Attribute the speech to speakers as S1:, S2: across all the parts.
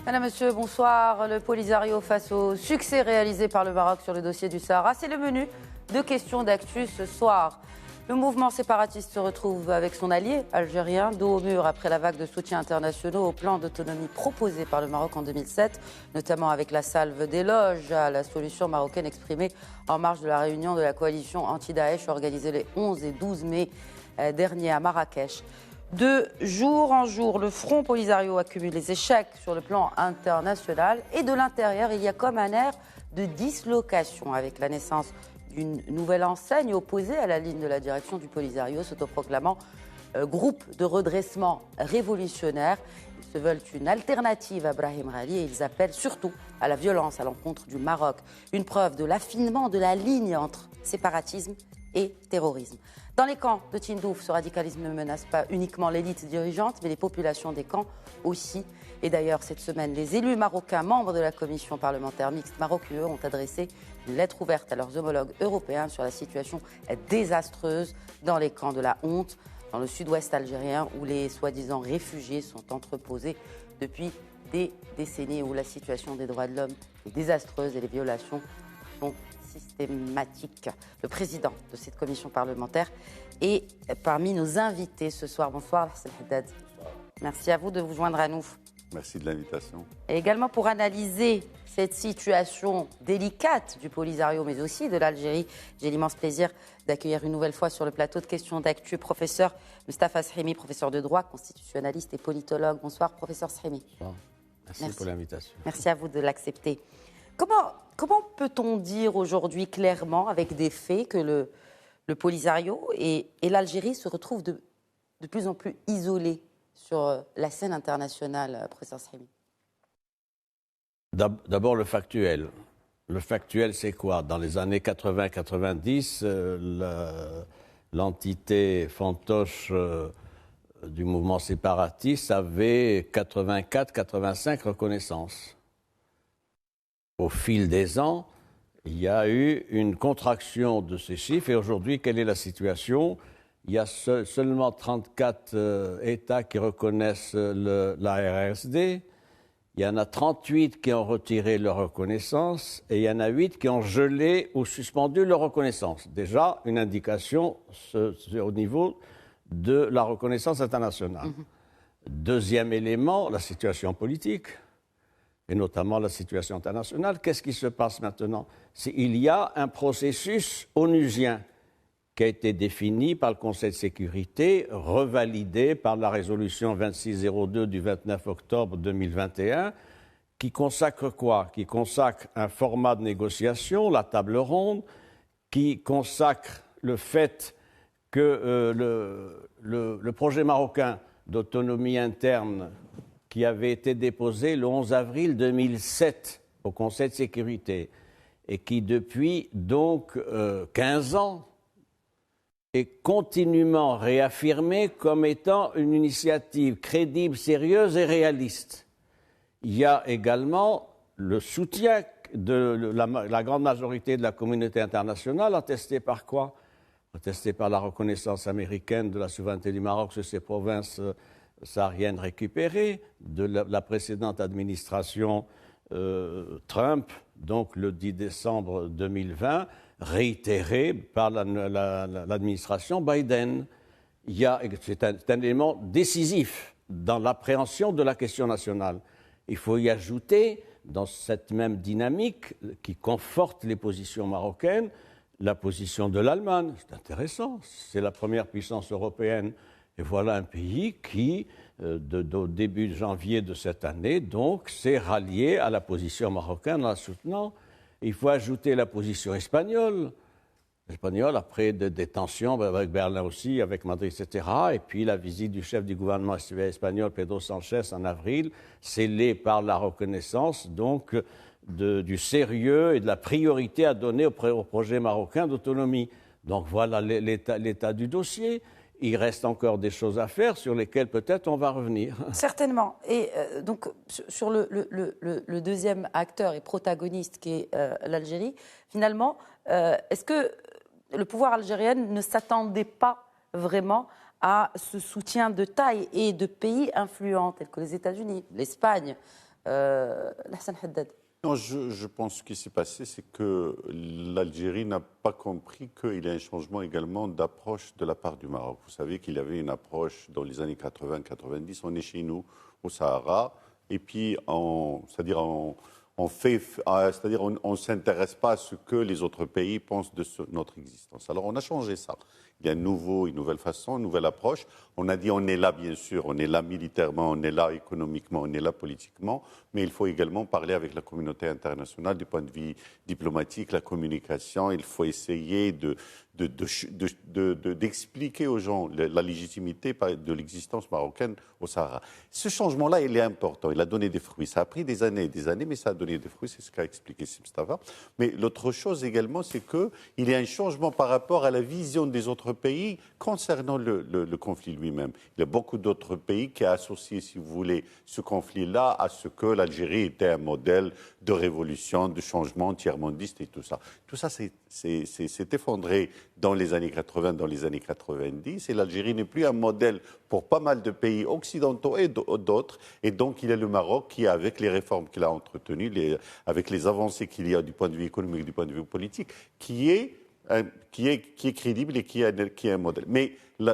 S1: Madame, Monsieur, bonsoir. Le Polisario face au succès réalisé par le Maroc sur le dossier du Sahara. C'est le menu de questions d'actu ce soir. Le mouvement séparatiste se retrouve avec son allié algérien, dos au mur après la vague de soutien internationaux au plan d'autonomie proposé par le Maroc en 2007, notamment avec la salve d'éloges à la solution marocaine exprimée en marge de la réunion de la coalition anti-Daesh organisée les 11 et 12 mai dernier à Marrakech. De jour en jour, le Front Polisario accumule les échecs sur le plan international et de l'intérieur, il y a comme un air de dislocation avec la naissance d'une nouvelle enseigne opposée à la ligne de la direction du Polisario, s'autoproclamant groupe de redressement révolutionnaire. Ils se veulent une alternative à Brahim Ghali et ils appellent surtout à la violence à l'encontre du Maroc. Une preuve de l'affinement de la ligne entre séparatisme et terrorisme. Dans les camps de Tindouf, ce radicalisme ne menace pas uniquement l'élite dirigeante, mais les populations des camps aussi. Et d'ailleurs, cette semaine, les élus marocains, membres de la commission parlementaire mixte Maroc-UE, ont adressé une lettre ouverte à leurs homologues européens sur la situation désastreuse dans les camps de la honte, dans le sud-ouest algérien, où les soi-disant réfugiés sont entreposés depuis des décennies, où la situation des droits de l'homme est désastreuse et les violations sont systématique. Le président de cette commission parlementaire est parmi nos invités ce soir. Bonsoir, Hassan Haddad. Merci à vous de vous joindre à nous.
S2: Merci de l'invitation.
S1: Et également pour analyser cette situation délicate du Polisario, mais aussi de l'Algérie, j'ai l'immense plaisir d'accueillir une nouvelle fois sur le plateau de questions d'actu professeur Mustapha Srimi, professeur de droit, constitutionnaliste et politologue. Bonsoir, professeur Srimi.
S3: Bonsoir. Merci pour l'invitation.
S1: Merci à vous de l'accepter. Comment peut-on dire aujourd'hui clairement, avec des faits, que le Polisario et l'Algérie se retrouvent de plus en plus isolés sur la scène internationale, professeur Srimi?
S3: D'abord le factuel. Le factuel, c'est quoi? Dans les années 80-90, l'entité fantoche du mouvement séparatiste avait 84-85 reconnaissances. Au fil des ans, il y a eu une contraction de ces chiffres. Et aujourd'hui, quelle est la situation? Il y a seulement 34 États qui reconnaissent la RSD. Il y en a 38 qui ont retiré leur reconnaissance. Et il y en a 8 qui ont gelé ou suspendu leur reconnaissance. Déjà, une indication au niveau de la reconnaissance internationale. Deuxième élément, la situation politique. Et notamment la situation internationale. Qu'est-ce qui se passe maintenant? Il y a un processus onusien qui a été défini par le Conseil de sécurité, revalidé par la résolution 2602 du 29 octobre 2021, qui consacre quoi? Qui consacre un format de négociation, la table ronde, qui consacre le fait que le projet marocain d'autonomie interne qui avait été déposé le 11 avril 2007 au Conseil de sécurité et qui, depuis donc 15 ans, est continuellement réaffirmé comme étant une initiative crédible, sérieuse et réaliste. Il y a également le soutien de la grande majorité de la communauté internationale, attesté par quoi? Attesté par la reconnaissance américaine de la souveraineté du Maroc sur ses provinces saharienne récupérée de la précédente administration Trump, donc le 10 décembre 2020, réitérée par l'administration Biden. C'est un élément décisif dans l'appréhension de la question nationale. Il faut y ajouter, dans cette même dynamique qui conforte les positions marocaines, la position de l'Allemagne. C'est intéressant, c'est la première puissance européenne. Et voilà un pays qui, au début de janvier de cette année, donc, s'est rallié à la position marocaine en la soutenant. Il faut ajouter la position espagnole. L'espagnol, après des tensions avec Berlin aussi, avec Madrid, etc., et puis la visite du chef du gouvernement espagnol, Pedro Sánchez, en avril, scellée par la reconnaissance, donc, du sérieux et de la priorité à donner au projet marocain d'autonomie. Donc voilà l'état du dossier. Il reste encore des choses à faire sur lesquelles peut-être on va revenir.
S1: Certainement. Et donc, sur le deuxième acteur et protagoniste qui est l'Algérie, finalement, est-ce que le pouvoir algérien ne s'attendait pas vraiment à ce soutien de taille et de pays influents tels que les États-Unis, l'Espagne. Hassan Haddad.
S2: Non, je pense que ce qui s'est passé, c'est que l'Algérie n'a pas compris qu'il y a un changement également d'approche de la part du Maroc. Vous savez qu'il y avait une approche dans les années 80-90, on est chez nous, au Sahara, et puis c'est-à-dire on ne s'intéresse pas à ce que les autres pays pensent de notre existence. Alors on a changé ça. Il y a une nouvelle façon, une nouvelle approche. On a dit on est là, bien sûr, on est là militairement, on est là économiquement, on est là politiquement, mais il faut également parler avec la communauté internationale du point de vue diplomatique, la communication. Il faut essayer d'expliquer aux gens la légitimité de l'existence marocaine au Sahara. Ce changement-là, il est important. Il a donné des fruits. Ça a pris des années et des années, mais ça a donné des fruits. C'est ce qu'a expliqué Mustafa. Mais l'autre chose également, c'est qu'il y a un changement par rapport à la vision des autres pays concernant le conflit lui-même. Il y a beaucoup d'autres pays qui ont associé, si vous voulez, ce conflit-là à ce que l'Algérie était un modèle de révolution, de changement tiers-mondiste et tout ça. Tout ça s'est effondré dans les années 80, dans les années 90, et l'Algérie n'est plus un modèle pour pas mal de pays occidentaux et d'autres, et donc il y a le Maroc qui, avec les réformes qu'il a entretenues, avec les avancées qu'il y a du point de vue économique, du point de vue politique, qui est crédible et qui est un modèle. Mais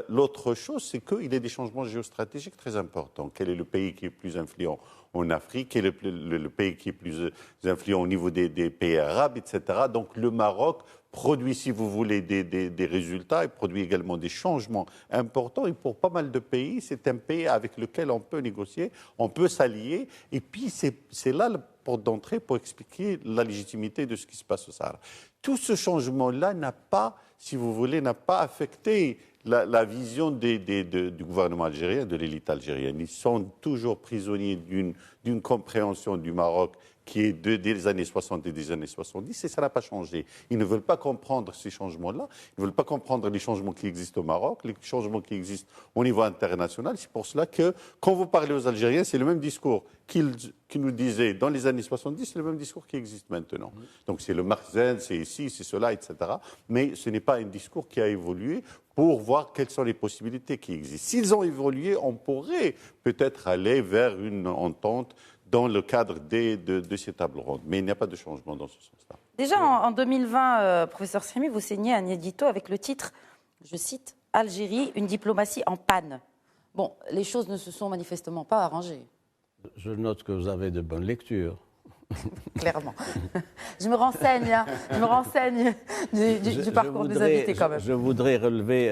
S2: l'autre chose, c'est qu'il y a des changements géostratégiques très importants. Quel est le pays qui est plus influent en Afrique? Quel est le pays qui est plus influent au niveau des pays arabes, etc. Donc le Maroc produit, si vous voulez, des résultats et produit également des changements importants. Et pour pas mal de pays, c'est un pays avec lequel on peut négocier, on peut s'allier. Et puis c'est là la porte d'entrée pour expliquer la légitimité de ce qui se passe au Sahara. Tout ce changement-là n'a pas, si vous voulez, n'a pas affecté la vision du gouvernement algérien, de l'élite algérienne. Ils sont toujours prisonniers d'une compréhension du Maroc qui est des années 60 et des années 70, et ça n'a pas changé. Ils ne veulent pas comprendre ces changements-là, ils ne veulent pas comprendre les changements qui existent au Maroc, les changements qui existent au niveau international. C'est pour cela que, quand vous parlez aux Algériens, c'est le même discours qu'ils nous disaient dans les années 70, c'est le même discours qui existe maintenant. Donc c'est le Marzen, c'est ici, c'est cela, etc. Mais ce n'est pas un discours qui a évolué pour voir quelles sont les possibilités qui existent. S'ils ont évolué, on pourrait peut-être aller vers une entente dans le cadre de ces tables rondes. Mais il n'y a pas de changement dans ce sens-là.
S1: Déjà, en 2020, professeur Srimi, vous signez un édito avec le titre, je cite, « Algérie, une diplomatie en panne ». Bon, les choses ne se sont manifestement pas arrangées.
S3: Je note que vous avez de bonnes lectures.
S1: Clairement. Je me renseigne du parcours des invités quand même.
S3: Je voudrais relever,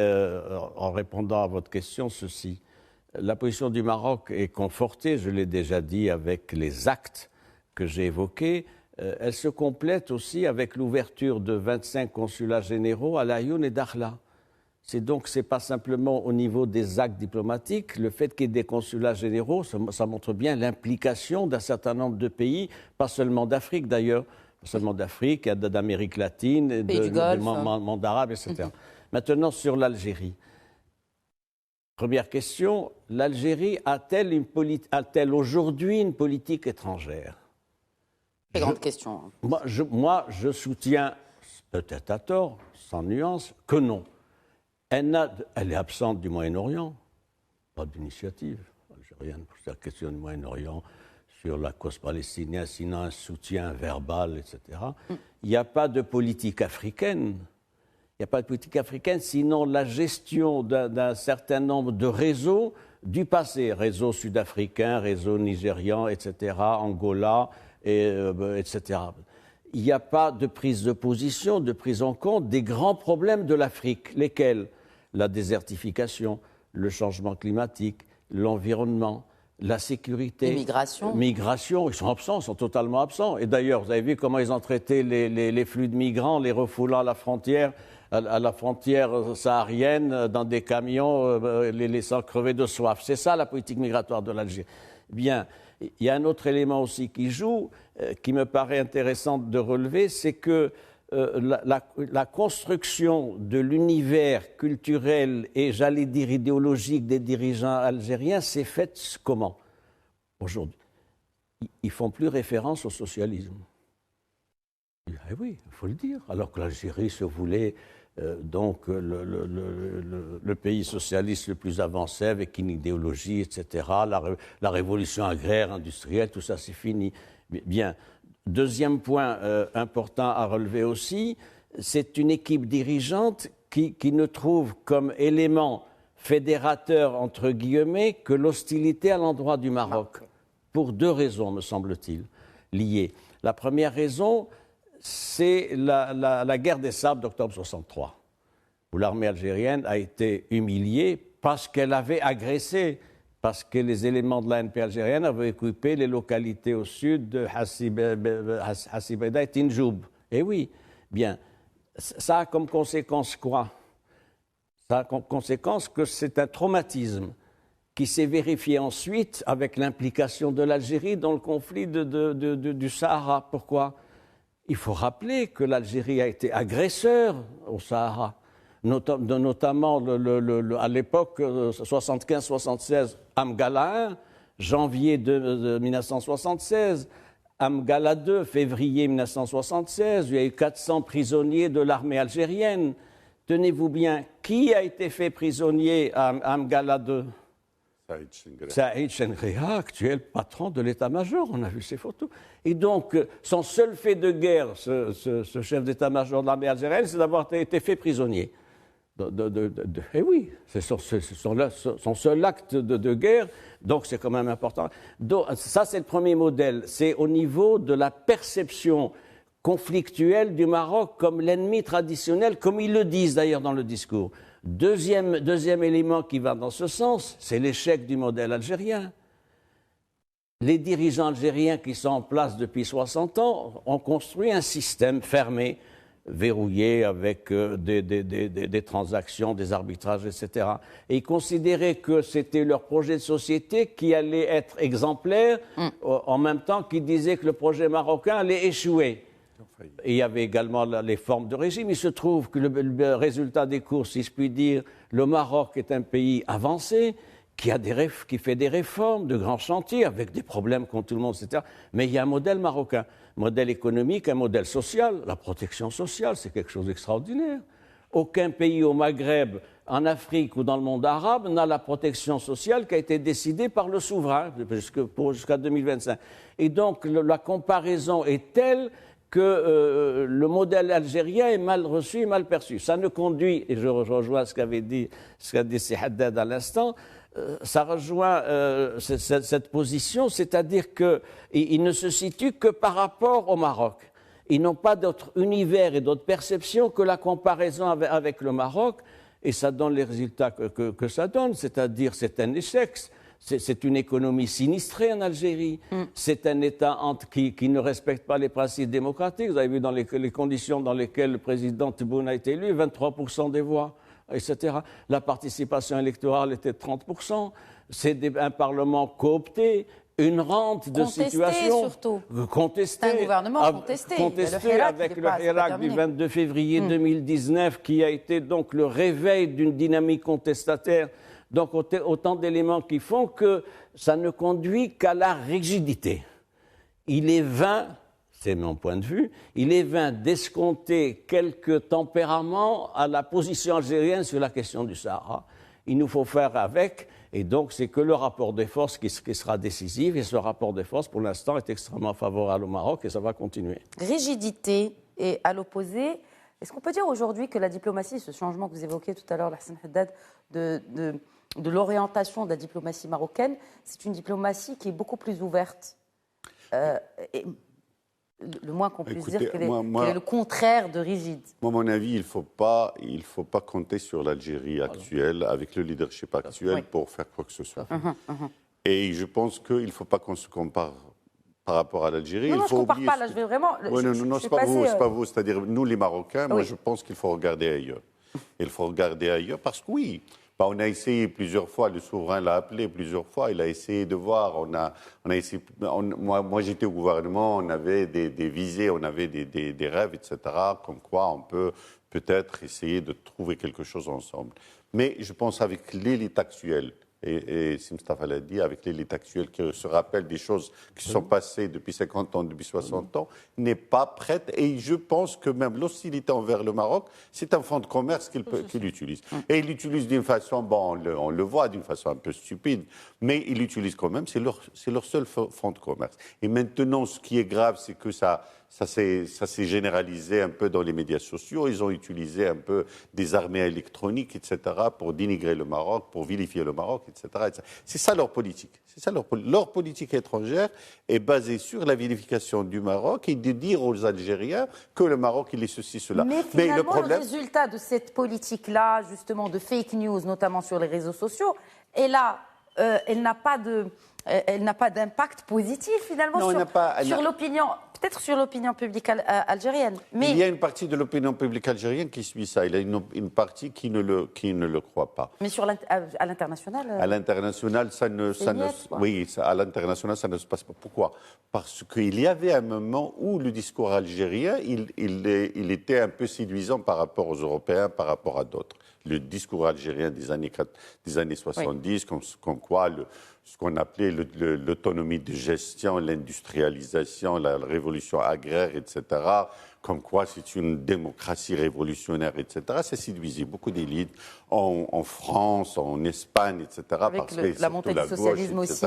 S3: en répondant à votre question, ceci. La position du Maroc est confortée, je l'ai déjà dit, avec les actes que j'ai évoqués. Elle se complète aussi avec l'ouverture de 25 consulats généraux à Laayoune et Dakhla. C'est pas simplement au niveau des actes diplomatiques. Le fait qu'il y ait des consulats généraux, ça montre bien l'implication d'un de nombre de pays, pas seulement d'Afrique d'ailleurs, pas seulement d'Afrique, d'Amérique latine, du monde arabe, etc. Maintenant, sur l'Algérie. Première question, l'Algérie a-t-elle aujourd'hui une politique étrangère?
S1: Très grande question.
S3: Moi, je soutiens, peut-être à tort, sans nuance, que non. Elle est absente du Moyen-Orient, pas d'initiative algérienne pour cette question du Moyen-Orient, sur la cause palestinienne, sinon un soutien verbal, etc. Il n'y a pas de politique africaine. Il n'y a pas de politique africaine, sinon la gestion d'un certain nombre de réseaux du passé, réseau sud-africain, réseau nigérian, etc., Angola, etc. Il n'y a pas de prise de position, de prise en compte des grands problèmes de l'Afrique, lesquels? La désertification, le changement climatique, l'environnement, la sécurité. Migration, ils sont absents, ils sont totalement absents. Et d'ailleurs, vous avez vu comment ils ont traité les flux de migrants, les refoulant à la frontière saharienne dans des camions, les laissant crever de soif. C'est ça la politique migratoire de l'Algérie. Bien, il y a un autre élément aussi qui joue, qui me paraît intéressant de relever, c'est que la construction de l'univers culturel et, j'allais dire, idéologique des dirigeants algériens s'est faite comment? Aujourd'hui, ils ne font plus référence au socialisme. Eh oui, il faut le dire. Alors que l'Algérie se voulait donc le pays socialiste le plus avancé avec une idéologie, etc. La révolution agraire, industrielle, tout ça c'est fini. Bien. Deuxième point important à relever aussi, c'est une équipe dirigeante qui ne trouve comme élément fédérateur, entre guillemets, que l'hostilité à l'endroit du Maroc. Pour deux raisons, me semble-t-il, liées. La première raison, c'est la guerre des sables d'octobre 63, où l'armée algérienne a été humiliée parce qu'elle avait agressé, parce que les éléments de l'ANP algérienne avaient occupé les localités au sud de Hassibeda et Tinjoub. Et oui, bien, ça a comme conséquence quoi? Ça a comme conséquence que c'est un traumatisme qui s'est vérifié ensuite avec l'implication de l'Algérie dans le conflit du Sahara. Pourquoi? Il faut rappeler que l'Algérie a été agresseur au Sahara, notamment à l'époque 75-76, Amgala 1, janvier 1976, Amgala 2, février 1976, il y a eu 400 prisonniers de l'armée algérienne. Tenez-vous bien, qui a été fait prisonnier à Amgala 2? Saïd Chenghria, actuel patron de l'état-major, on a vu ses photos. Et donc, son seul fait de guerre, ce chef d'état-major de l'armée algérienne, c'est d'avoir été fait prisonnier. Et oui, c'est son seul acte de guerre, donc c'est quand même important. Donc, ça, c'est le premier modèle. C'est au niveau de la perception conflictuelle du Maroc comme l'ennemi traditionnel, comme ils le disent d'ailleurs dans le discours. Deuxième élément qui va dans ce sens, c'est l'échec du modèle algérien. Les dirigeants algériens qui sont en place depuis 60 ans ont construit un système fermé, verrouillé avec des transactions, des arbitrages, etc. Et ils considéraient que c'était leur projet de société qui allait être exemplaire, en même temps qu'ils disaient que le projet marocain allait échouer. Et il y avait également les formes de régime. Il se trouve que le résultat des courses, si je puis dire, le Maroc est un pays avancé, qui fait des réformes, de grands chantiers, avec des problèmes contre tout le monde, etc. Mais il y a un modèle marocain, modèle économique, un modèle social. La protection sociale, c'est quelque chose d'extraordinaire. Aucun pays au Maghreb, en Afrique ou dans le monde arabe n'a la protection sociale qui a été décidée par le souverain jusqu'à 2025. Et donc, la comparaison est telle que le modèle algérien est mal reçu et mal perçu. Ça ne conduit, et je rejoins ce qu'a dit Si Haddad à l'instant, ça rejoint cette position, c'est-à-dire qu'ils ne se situent que par rapport au Maroc. Ils n'ont pas d'autre univers et d'autres perceptions que la comparaison avec le Maroc, et ça donne les résultats que ça donne, c'est-à-dire c'est un échec. C'est une économie sinistrée en Algérie. C'est un État qui ne respecte pas les principes démocratiques. Vous avez vu dans les conditions dans lesquelles le président Tebboune a été élu, 23% des voix, etc. La participation électorale était de 30%. C'est un parlement coopté, une rente de situation.
S1: Surtout.
S3: Contesté.
S1: C'est un gouvernement contesté.
S3: Contesté avec le Hirak du 22 février 2019, qui a été donc le réveil d'une dynamique contestataire. Donc autant d'éléments qui font que ça ne conduit qu'à la rigidité. Il est vain, c'est mon point de vue, il est vain d'escompter quelques tempéraments à la position algérienne sur la question du Sahara. Il nous faut faire avec, et donc c'est que le rapport des forces qui sera décisif, et ce rapport des forces, pour l'instant, est extrêmement favorable au Maroc, et ça va continuer.
S1: Rigidité, et à l'opposé, est-ce qu'on peut dire aujourd'hui que la diplomatie, ce changement que vous évoquiez tout à l'heure, Hassan Haddad, de l'orientation de la diplomatie marocaine, c'est une diplomatie qui est beaucoup plus ouverte. Et le moins qu'on puisse dire, quel est le contraire de rigide.
S2: Moi, à mon avis, il ne faut pas compter sur l'Algérie actuelle, avec le leadership actuel, pour faire quoi que ce soit. Et je pense qu'il ne faut pas qu'on se compare par rapport à l'Algérie.
S1: Non, je ne compare pas, là, je vais vraiment...
S2: Non, ce n'est pas vous. C'est-à-dire, nous, les Marocains, moi, je pense qu'il faut regarder ailleurs. Il faut regarder ailleurs parce que, oui, on a essayé plusieurs fois, le souverain l'a appelé plusieurs fois, il a essayé de voir, on a essayé, moi j'étais au gouvernement, on avait des visées, on avait des rêves, etc., comme quoi on peut peut-être essayer de trouver quelque chose ensemble. Mais je pense avec l'élite actuelle, et Sim Mustafa l'a dit, avec l'élite actuelle qui se rappelle des choses qui sont passées depuis 50 ans, depuis 60 ans, n'est pas prête. Et je pense que même l'hostilité envers le Maroc, c'est un fonds de commerce qu'il utilise. Et il l'utilise d'une façon, bon, on le voit, d'une façon un peu stupide, mais il l'utilise quand même, c'est leur seul fonds de commerce. Et maintenant, ce qui est grave, c'est que ça s'est généralisé un peu dans les médias sociaux. Ils ont utilisé un peu des armées électroniques, etc., pour dénigrer le Maroc, pour vilifier le Maroc, etc. etc. C'est ça leur politique. C'est ça leur politique étrangère est basée sur la vilification du Maroc et de dire aux Algériens que le Maroc, il est ceci, cela.
S1: Mais finalement, le résultat de cette politique-là, justement, de fake news, notamment sur les réseaux sociaux, est là. Elle n'a pas d'impact positif finalement sur l'opinion, peut-être sur l'opinion publique algérienne. Mais
S2: il y a une partie de l'opinion publique algérienne qui suit ça. Il y a une partie qui ne le croit pas.
S1: Mais à l'international.
S2: À l'international, à l'international, ça ne se passe pas. Pourquoi ? Parce qu'il y avait un moment où le discours algérien, il était un peu séduisant par rapport aux Européens, par rapport à d'autres. Le discours algérien des années 70, comme quoi ce qu'on appelait l'autonomie de gestion, l'industrialisation, la révolution agraire, etc., comme quoi c'est une démocratie révolutionnaire, etc., ça séduisait beaucoup d'élites en France, en Espagne, etc.,
S1: avec la montée du socialisme
S2: gauche,
S1: aussi.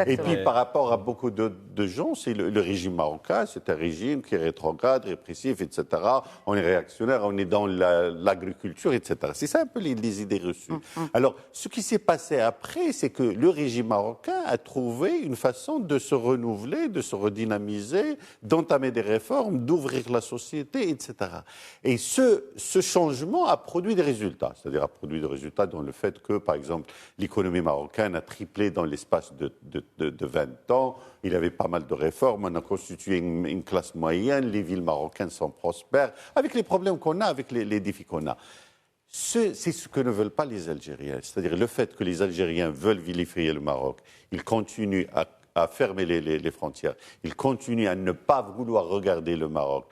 S2: Et puis par rapport à beaucoup de gens, c'est le régime marocain, c'est un régime qui est rétrograde, répressif, etc., on est réactionnaire, on est dans l'agriculture, etc. C'est ça un peu les idées reçues. Alors, ce qui s'est passé après, c'est que le régime marocain a trouvé une façon de se renouveler, de se redynamiser, d'entamer des réformes, d'ouvrir la société, etc. Et ce changement a produit des résultats, c'est-à-dire a produit des résultats dans le fait que, par exemple, l'économie marocaine a triplé dans l'espace de 20 ans, il y avait pas mal de réformes, on a constitué une classe moyenne, les villes marocaines sont prospères, avec les problèmes qu'on a, avec les défis qu'on a. C'est ce que ne veulent pas les Algériens, c'est-à-dire le fait que les Algériens veulent vilifier le Maroc, ils continuent à fermer les frontières, ils continuent à ne pas vouloir regarder le Maroc.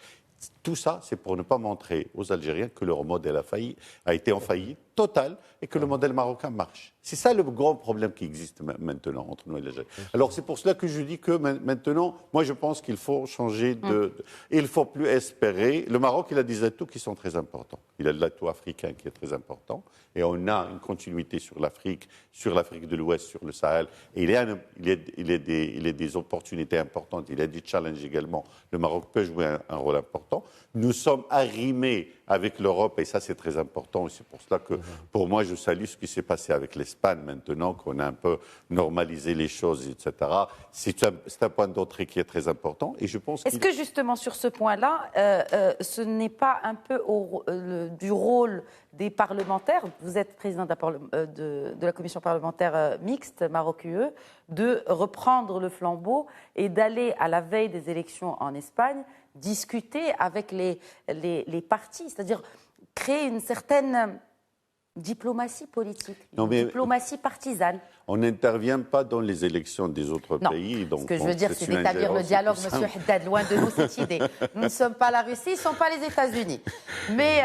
S2: Tout ça, c'est pour ne pas montrer aux Algériens que leur modèle a été en faillite totale et que le modèle marocain marche. C'est ça le grand problème qui existe maintenant entre nous et l'Algérie. Alors c'est pour cela que je dis que maintenant, moi je pense qu'il faut changer il ne faut plus espérer. Le Maroc, il a des atouts qui sont très importants. Il a l'atout africain qui est très important et on a une continuité sur l'Afrique de l'Ouest, sur le Sahel. Et il y a des opportunités importantes, il y a des challenges également. Le Maroc peut jouer un rôle important. Nous sommes arrimés avec l'Europe et ça c'est très important. C'est pour cela que pour moi je salue ce qui s'est passé avec l'Espagne maintenant qu'on a un peu normalisé les choses, etc. C'est un point d'entrée qui est très important et je pense.
S1: Est-ce que justement sur ce point-là, ce n'est pas un peu du rôle des parlementaires, vous êtes président de la commission parlementaire mixte Maroc-UE, de reprendre le flambeau et d'aller à la veille des élections en Espagne discuter avec les partis, c'est-à-dire créer une certaine diplomatie politique, diplomatie partisane.
S2: On n'intervient pas dans les élections des autres pays. Donc
S1: ce que je veux dire, c'est d'établir le dialogue, Monsieur Haddad. Loin de nous cette idée. Nous ne sommes pas la Russie, ils ne sont pas les États-Unis. Mais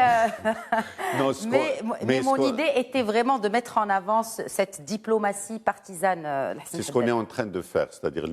S1: mon idée était vraiment de mettre en avant cette diplomatie partisane.
S2: C'est ce qu'on est en train de faire. C'est-à-dire,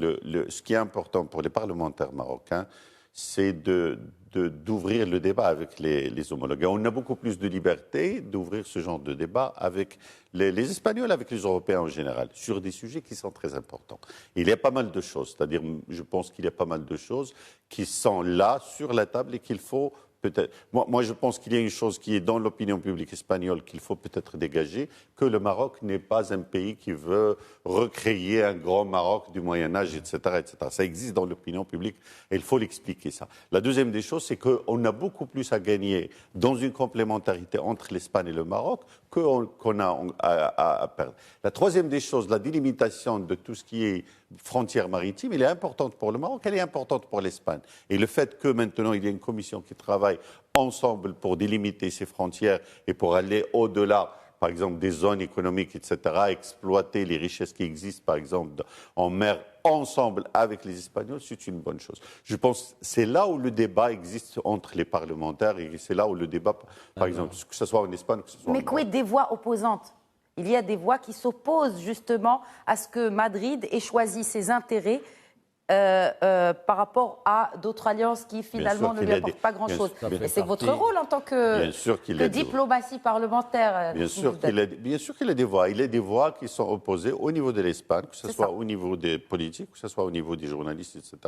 S2: ce qui est important pour les parlementaires marocains, c'est d'ouvrir le débat avec les homologues. On a beaucoup plus de liberté d'ouvrir ce genre de débat avec les Espagnols, avec les Européens en général, sur des sujets qui sont très importants. Il y a pas mal de choses, c'est-à-dire, je pense qu'il y a pas mal de choses qui sont là, sur la table, et qu'il faut peut-être. Moi, je pense qu'il y a une chose qui est dans l'opinion publique espagnole qu'il faut peut-être dégager, que le Maroc n'est pas un pays qui veut recréer un grand Maroc du Moyen-Âge, etc., etc. Ça existe dans l'opinion publique et il faut l'expliquer, ça. La deuxième des choses, c'est qu'on a beaucoup plus à gagner dans une complémentarité entre l'Espagne et le Maroc qu'on a à perdre. La troisième des choses, la délimitation de tout ce qui est frontière maritime, elle est importante pour le Maroc, elle est importante pour l'Espagne. Et le fait que maintenant il y a une commission qui travaille ensemble pour délimiter ces frontières et pour aller au-delà, par exemple, des zones économiques, etc., exploiter les richesses qui existent, par exemple, en mer, ensemble avec les Espagnols, c'est une bonne chose. Je pense que c'est là où le débat existe entre les parlementaires et c'est là où le débat, par exemple, que ce soit en Espagne, que ce soit en
S1: Mais quid des voix opposantes ? il y a des voix qui s'opposent justement à ce que Madrid ait choisi ses intérêts par rapport à d'autres alliances qui finalement ne lui apportent pas grand-chose. Et c'est votre rôle en tant que diplomatie parlementaire.
S2: Bien sûr qu'il a des voix. Il y a des voix qui sont opposées au niveau de l'Espagne, que ce soit au niveau des politiques, que ce soit au niveau des journalistes, etc.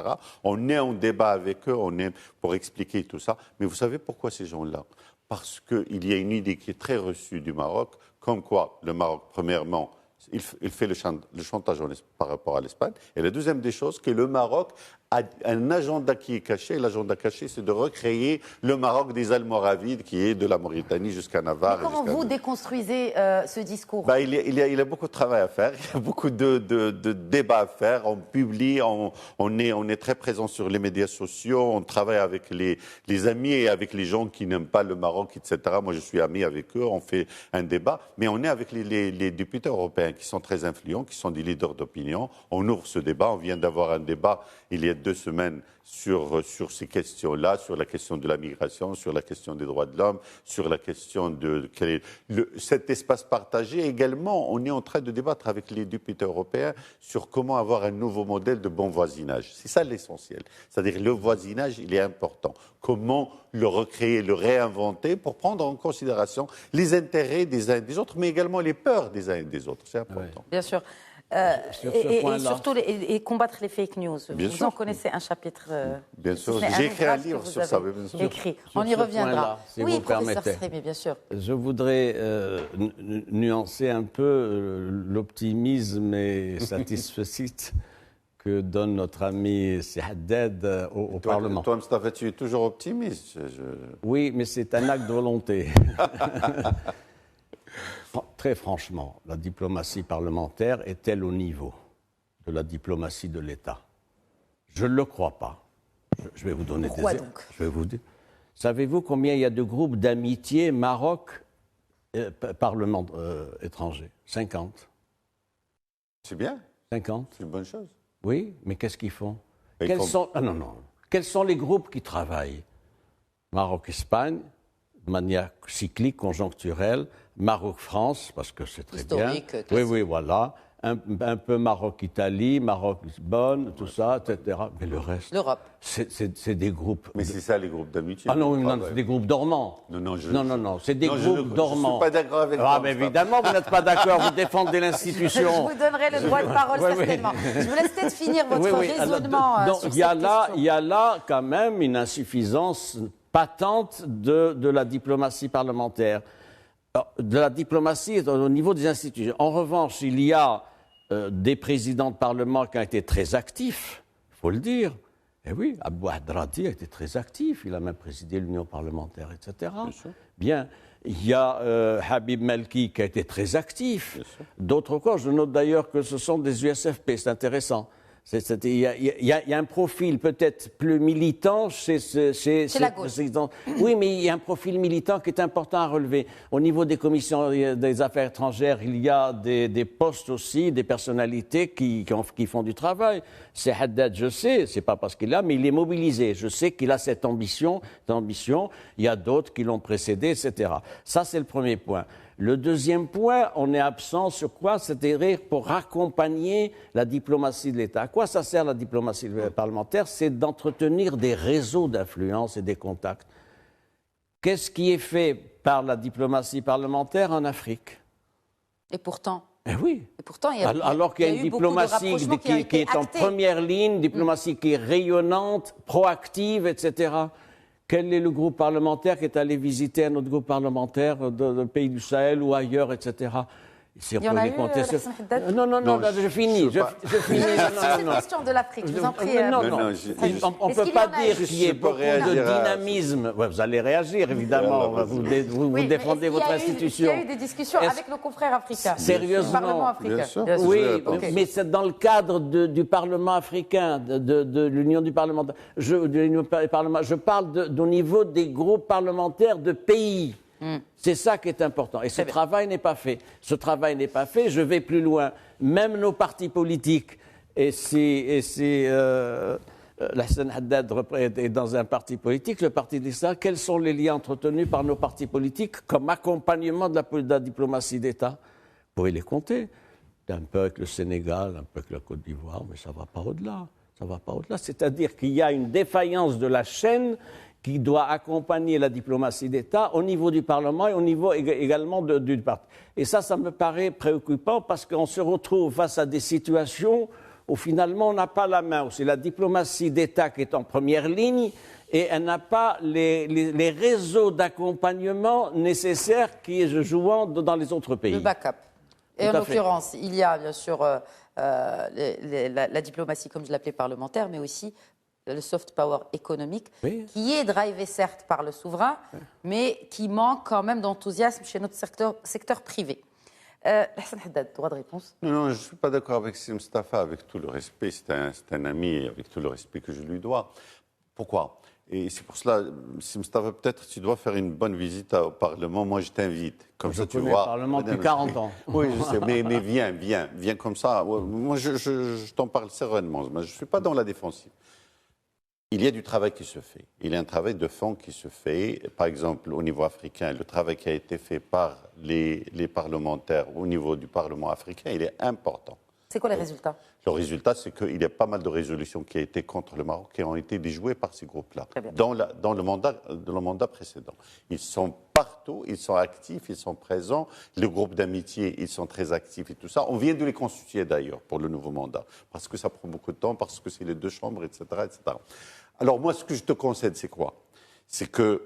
S2: On est en débat avec eux, on est pour expliquer tout ça. Mais vous savez pourquoi ces gens-là? Parce qu'il y a une idée qui est très reçue du Maroc, comme quoi le Maroc, premièrement, il fait le chantage par rapport à l'Espagne. Et la deuxième des choses, que le Maroc a un agenda qui est caché. L'agenda caché, c'est de recréer le Maroc des Almoravides, qui est de la Mauritanie jusqu'à Navarre.
S1: Mais comment vous déconstruisez ce discours?
S2: Il y a beaucoup de travail à faire, il y a beaucoup de débats à faire. On publie, on est très présent sur les médias sociaux, on travaille avec les amis et avec les gens qui n'aiment pas le Maroc, etc. Moi, je suis ami avec eux, on fait un débat. Mais on est avec les députés européens qui sont très influents, qui sont des leaders d'opinion. On ouvre ce débat. On vient d'avoir un débat il y a 2 semaines sur ces questions-là, sur la question de la migration, sur la question des droits de l'homme, sur la question de cet espace partagé. Également, on est en train de débattre avec les députés européens sur comment avoir un nouveau modèle de bon voisinage. C'est ça l'essentiel. C'est-à-dire le voisinage, il est important. Comment le recréer, le réinventer pour prendre en considération les intérêts des uns et des autres, mais également les peurs des uns et des autres. C'est important.
S1: Bien sûr. Et surtout combattre les fake news. Vous en connaissez un chapitre.
S2: Bien sûr, j'ai écrit un livre sur ça. Bien sûr.
S1: Écrit. On y reviendra.
S3: Si oui, professeur
S1: Strémy, bien sûr.
S3: Je voudrais nuancer un peu l'optimisme et satisfecit que donne notre ami Si Haddad au Parlement.
S2: Toi, Mustafa, tu es toujours optimiste.
S3: Oui, mais c'est un acte de volonté. Très franchement, la diplomatie parlementaire est-elle au niveau de la diplomatie de l'État? Je ne le crois pas. Je vais vous donner
S1: Pourquoi donc?
S3: Je vais vous dire. Savez-vous combien il y a de groupes d'amitié Maroc Parlement étranger? 50.
S2: C'est bien.
S3: 50.
S2: C'est une bonne chose.
S3: Oui, mais qu'est-ce qu'ils font? Quels sont les groupes qui travaillent? Maroc-Espagne, de manière cyclique, conjoncturelle. Maroc-France, parce que c'est très
S1: historique,
S3: bien.
S1: Classique.
S3: Oui, voilà. Un peu Maroc-Italie, Maroc-Lisbonne, tout ça, etc. Mais le reste,
S1: l'Europe.
S3: C'est des groupes.
S2: Mais c'est ça les groupes d'amitié.
S3: Ah non, c'est des groupes dormants.
S2: Non,
S3: c'est des groupes dormants.
S2: Je ne suis pas d'accord avec
S3: Ah, mais évidemment, vous n'êtes pas d'accord, vous défendez l'institution.
S1: Je vous donnerai le droit de parole, certainement. Je vous laisse peut-être finir votre raisonnement.
S3: Donc, il y a là quand même une insuffisance patente de la diplomatie parlementaire. De la diplomatie au niveau des institutions. En revanche, il y a des présidents de parlement qui ont été très actifs, il faut le dire. Et oui, Abou Hadradi a été très actif, il a même présidé l'Union parlementaire, etc. Bien. Il y a Habib Malki qui a été très actif. D'autres encore, je note d'ailleurs que ce sont des USFP, c'est intéressant. Il y a un profil peut-être plus militant chez
S1: la gauche.
S3: Oui, mais il y a un profil militant qui est important à relever. Au niveau des commissions des affaires étrangères, il y a des postes aussi, des personnalités qui font du travail. C'est Haddad, je sais, c'est pas parce qu'il l'a, mais il est mobilisé. Je sais qu'il a cette ambition. Il y a d'autres qui l'ont précédé, etc. Ça, c'est le premier point. Le deuxième point, on est absent sur quoi? C'est-à-dire pour accompagner la diplomatie de l'État. À quoi ça sert la diplomatie parlementaire? C'est d'entretenir des réseaux d'influence et des contacts. Qu'est-ce qui est fait par la diplomatie parlementaire en Afrique?
S1: Et pourtant?
S3: Oui.
S1: Et pourtant, il y a
S3: alors qu'il y a une diplomatie qui est en première ligne, une diplomatie qui est rayonnante, proactive, etc. Quel est le groupe parlementaire qui est allé visiter un autre groupe parlementaire de pays du Sahel ou ailleurs, etc.
S1: Il y en a eu,
S3: Non, je finis.
S1: C'est une question de l'Afrique, je vous en prie.
S3: On ne peut pas dire qu'il y ait beaucoup de dynamisme. Ouais, vous allez réagir, évidemment. Vous défendez votre institution.
S1: Il y a eu des discussions avec nos confrères africains.
S3: Sérieusement.
S1: Du Parlement africain.
S3: Oui, mais c'est dans le cadre du Parlement africain, de l'Union du Parlement. Je parle au niveau des groupes parlementaires de pays. C'est ça qui est important. Et ce travail n'est pas fait. Je vais plus loin. Même nos partis politiques, Hassan Haddad est dans un parti politique, le Parti d'Islam, quels sont les liens entretenus par nos partis politiques comme accompagnement de la diplomatie d'État? pourrez les compter. Un peu avec le Sénégal, un peu avec la Côte d'Ivoire, mais ça ne va pas au-delà. Ça va pas au-delà. C'est-à-dire qu'il y a une défaillance de la chaîne qui doit accompagner la diplomatie d'État au niveau du Parlement et au niveau également du parti. Et ça me paraît préoccupant parce qu'on se retrouve face à des situations où finalement on n'a pas la main, où c'est la diplomatie d'État qui est en première ligne et elle n'a pas les réseaux d'accompagnement nécessaires qui est jouant dans les autres pays.
S1: Le backup. Et en l'occurrence, il y a bien sûr la diplomatie, comme je l'appelais, parlementaire, mais aussi le soft power économique, qui est drivé certes par le souverain, mais qui manque quand même d'enthousiasme chez notre secteur privé. Hassan Haddad, droit de réponse.
S2: Non, je ne suis pas d'accord avec Sim Stafa, avec tout le respect. C'est un ami, avec tout le respect que je lui dois. Pourquoi ? Et c'est pour cela, Sim Stafa, peut-être tu dois faire une bonne visite au Parlement. Moi, je t'invite. Comme ça, tu vois.
S3: Le Parlement depuis 40 ans.
S2: Oui, je sais, mais viens comme ça. Moi, je t'en parle sereinement. Je ne suis pas dans la défensive. Il y a du travail qui se fait. Il y a un travail de fond qui se fait. Par exemple, au niveau africain, le travail qui a été fait par les parlementaires au niveau du Parlement africain, il est important.
S1: C'est quoi les résultats ?
S2: Le résultat, c'est qu'il y a pas mal de résolutions qui ont été contre le Maroc qui ont été déjouées par ces groupes-là dans le mandat précédent. Ils sont partout, ils sont actifs, ils sont présents. Le groupe d'amitié, ils sont très actifs et tout ça. On vient de les constituer d'ailleurs pour le nouveau mandat parce que ça prend beaucoup de temps, parce que c'est les deux chambres, etc., etc. Alors moi, ce que je te concède, c'est quoi ? C'est qu'il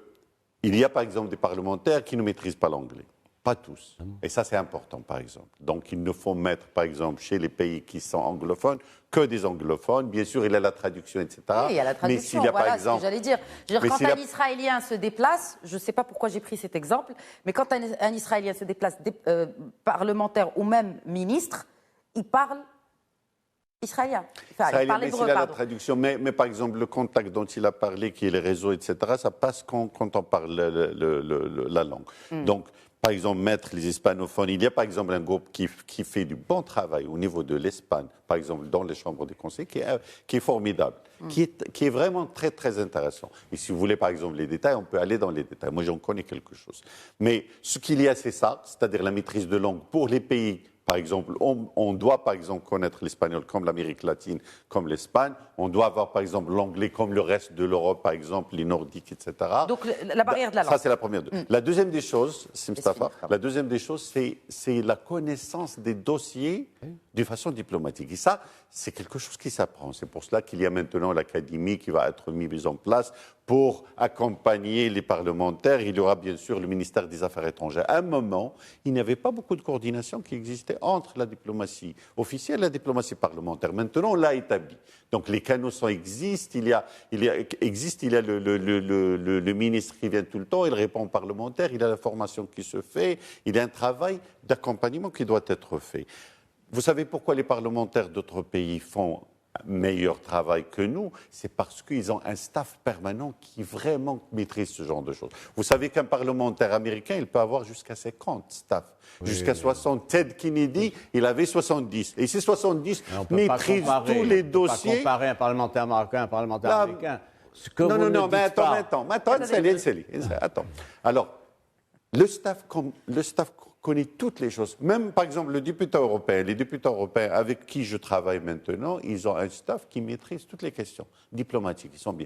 S2: y a par exemple des parlementaires qui ne maîtrisent pas l'anglais. Pas tous. Et ça, c'est important, par exemple. Donc, il ne faut mettre, par exemple, chez les pays qui sont anglophones, que des anglophones. Bien sûr, il y a la traduction, etc.
S1: Oui, il y a la traduction,
S2: mais s'il y a,
S1: voilà
S2: par exemple,
S1: ce que j'allais dire. Quand un Israélien se déplace, je ne sais pas pourquoi j'ai pris cet exemple, mais quand un Israélien se déplace, parlementaire ou même ministre, il parle israélien. Enfin, il parle hébreu,
S2: il y a la traduction. Mais par exemple, le contact dont il a parlé, qui est les réseaux, etc., ça passe quand on parle la langue. Donc, par exemple, mettre les hispanophones. Il y a par exemple un groupe qui fait du bon travail au niveau de l'Espagne, par exemple dans les chambres des conseils, qui est formidable, qui est vraiment très, très intéressant. Et si vous voulez par exemple les détails, on peut aller dans les détails. Moi, j'en connais quelque chose. Mais ce qu'il y a, c'est ça, c'est-à-dire la maîtrise de langue pour les pays. Par exemple, on doit par exemple connaître l'espagnol comme l'Amérique latine, comme l'Espagne. On doit avoir par exemple l'anglais comme le reste de l'Europe, par exemple les Nordiques, etc.
S1: Donc la barrière de la langue.
S2: Ça, c'est la première. La deuxième des choses, Mustafa, la deuxième des choses, c'est la connaissance des dossiers de façon diplomatique. Et ça, c'est quelque chose qui s'apprend. C'est pour cela qu'il y a maintenant l'académie qui va être mise en place pour accompagner les parlementaires. Il y aura bien sûr le ministère des Affaires étrangères. À un moment, il n'y avait pas beaucoup de coordination qui existait entre la diplomatie officielle et la diplomatie parlementaire. Maintenant, on l'a établi. Donc les canaux existent. Il y a le ministre qui vient tout le temps. Il répond aux parlementaires. Il y a la formation qui se fait. Il y a un travail d'accompagnement qui doit être fait. Vous savez pourquoi les parlementaires d'autres pays font meilleur travail que nous? C'est parce qu'ils ont un staff permanent qui vraiment maîtrise ce genre de choses. Vous savez qu'un parlementaire américain, il peut avoir jusqu'à 50 staffs. Oui, jusqu'à 60. Ted Kennedy, il avait 70. Et ces 70 maîtrisent tous les dossiers.
S3: On ne peut pas comparer un parlementaire marocain à un parlementaire américain.
S2: Non, mais attends, attends. Alors, le staff connaît toutes les choses. Même, par exemple, les députés européens avec qui je travaille maintenant, ils ont un staff qui maîtrise toutes les questions diplomatiques. Ils sont bien.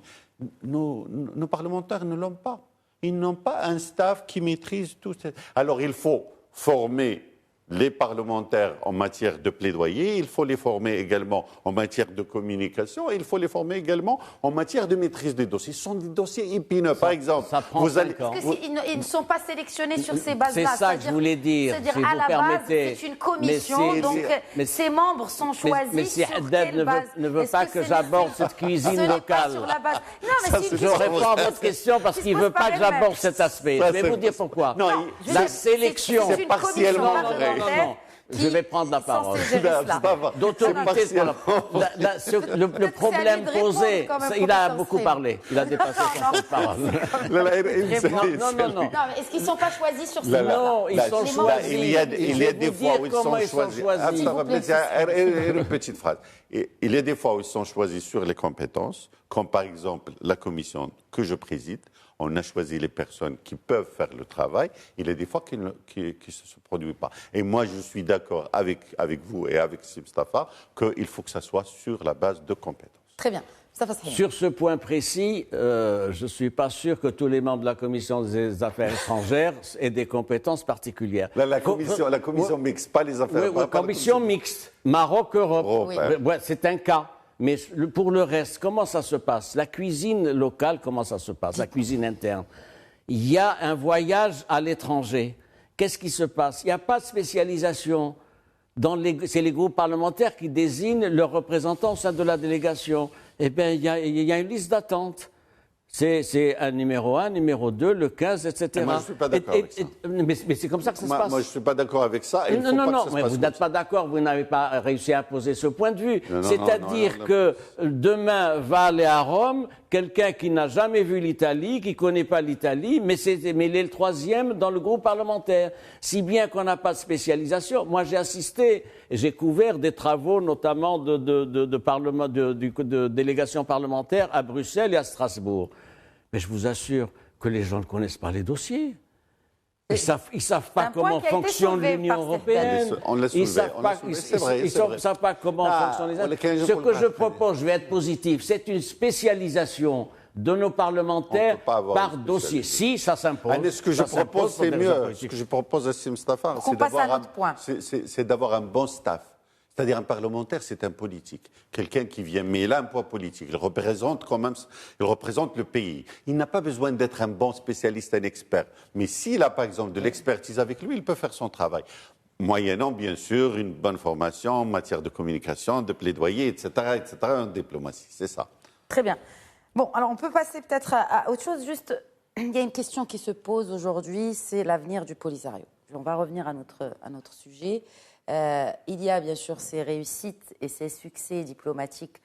S2: Nos parlementaires ne l'ont pas. Ils n'ont pas un staff qui maîtrise tout. Alors, il faut former les parlementaires en matière de plaidoyer, il faut les former également en matière de communication et il faut les former également en matière de maîtrise des dossiers. Ce sont des dossiers épineux. Par exemple,
S1: ils ne sont pas sélectionnés sur ces bases-là.
S3: C'est ça que je voulais dire.
S1: C'est-à-dire,
S3: si
S1: à la base,
S3: permettez.
S1: c'est une commission, donc ses membres sont choisis
S3: mais si
S1: sur quelle base?
S3: ne veut pas que j'aborde cette cuisine locale.
S1: Sur la base. Non, mais
S3: je réponds à votre question parce qu'il ne veut pas que j'aborde cet aspect. Je vais vous dire pourquoi. La sélection.
S2: C'est partiellement vrai.
S3: Non. Je vais prendre la parole. D'autorité. Le problème posé, il a beaucoup parlé. Il a dépassé son temps de parole.
S1: Non, mais est-ce qu'ils ne sont pas choisis sur ces bases?
S3: Non, ils sont choisis.
S2: Il y a des fois où ils sont choisis. Une petite phrase. Il y a des fois où ils sont choisis sur les compétences, comme par exemple la commission que je préside. On a choisi les personnes qui peuvent faire le travail. Il y a des fois qui ne se produisent pas. Et moi, je suis d'accord avec vous et avec Sim Stafa qu'il faut que ça soit sur la base de compétences.
S1: Très bien.
S3: Sur ce point précis, je ne suis pas sûr que tous les membres de la Commission des affaires étrangères aient des compétences particulières.
S2: La commission mixte, pas les affaires.
S3: Oui, commission mixte, Maroc-Europe. C'est un cas. Mais pour le reste, comment ça se passe? La cuisine locale, comment ça se passe? La cuisine interne. Il y a un voyage à l'étranger. Qu'est-ce qui se passe? Il n'y a pas de spécialisation. C'est les groupes parlementaires qui désignent leurs représentants au sein de la délégation. Eh bien, il y a une liste d'attente. C'est un numéro 1, numéro 2, le 15, etc.
S2: Mais moi, je ne suis pas d'accord avec ça.
S3: Mais c'est comme ça que ça se passe.
S2: Moi, je ne suis pas d'accord avec ça.
S3: Non, mais vous n'êtes pas d'accord, vous n'avez pas réussi à imposer ce point de vue. C'est-à-dire que demain va aller à Rome quelqu'un qui n'a jamais vu l'Italie, qui ne connaît pas l'Italie, mais il est le troisième dans le groupe parlementaire. Si bien qu'on n'a pas de spécialisation. Moi, j'ai assisté, j'ai couvert des travaux, notamment de délégations parlementaires à Bruxelles et à Strasbourg. Mais je vous assure que les gens ne connaissent pas les dossiers. Ils savent pas comment fonctionne l'Union européenne. Ils savent pas comment fonctionnent les États. Ce que je propose, je vais être positif, c'est une spécialisation de nos parlementaires par dossier. Si ça s'impose.
S2: Ce que je propose, c'est mieux. Ce que je propose à Sim Stafa, c'est d'avoir un bon staff. C'est-à-dire un parlementaire, c'est un politique. Quelqu'un qui vient, mais il a un poids politique. Il représente le pays. Il n'a pas besoin d'être un bon spécialiste, un expert. Mais s'il a, par exemple, de l'expertise avec lui, il peut faire son travail. Moyennant, bien sûr, une bonne formation en matière de communication, de plaidoyer, etc., en diplomatie. C'est ça.
S1: Très bien. Bon, alors on peut passer peut-être à autre chose. Juste, il y a une question qui se pose aujourd'hui, c'est l'avenir du Polisario. On va revenir à notre sujet. Il y a bien sûr ces réussites et ces succès diplomatiques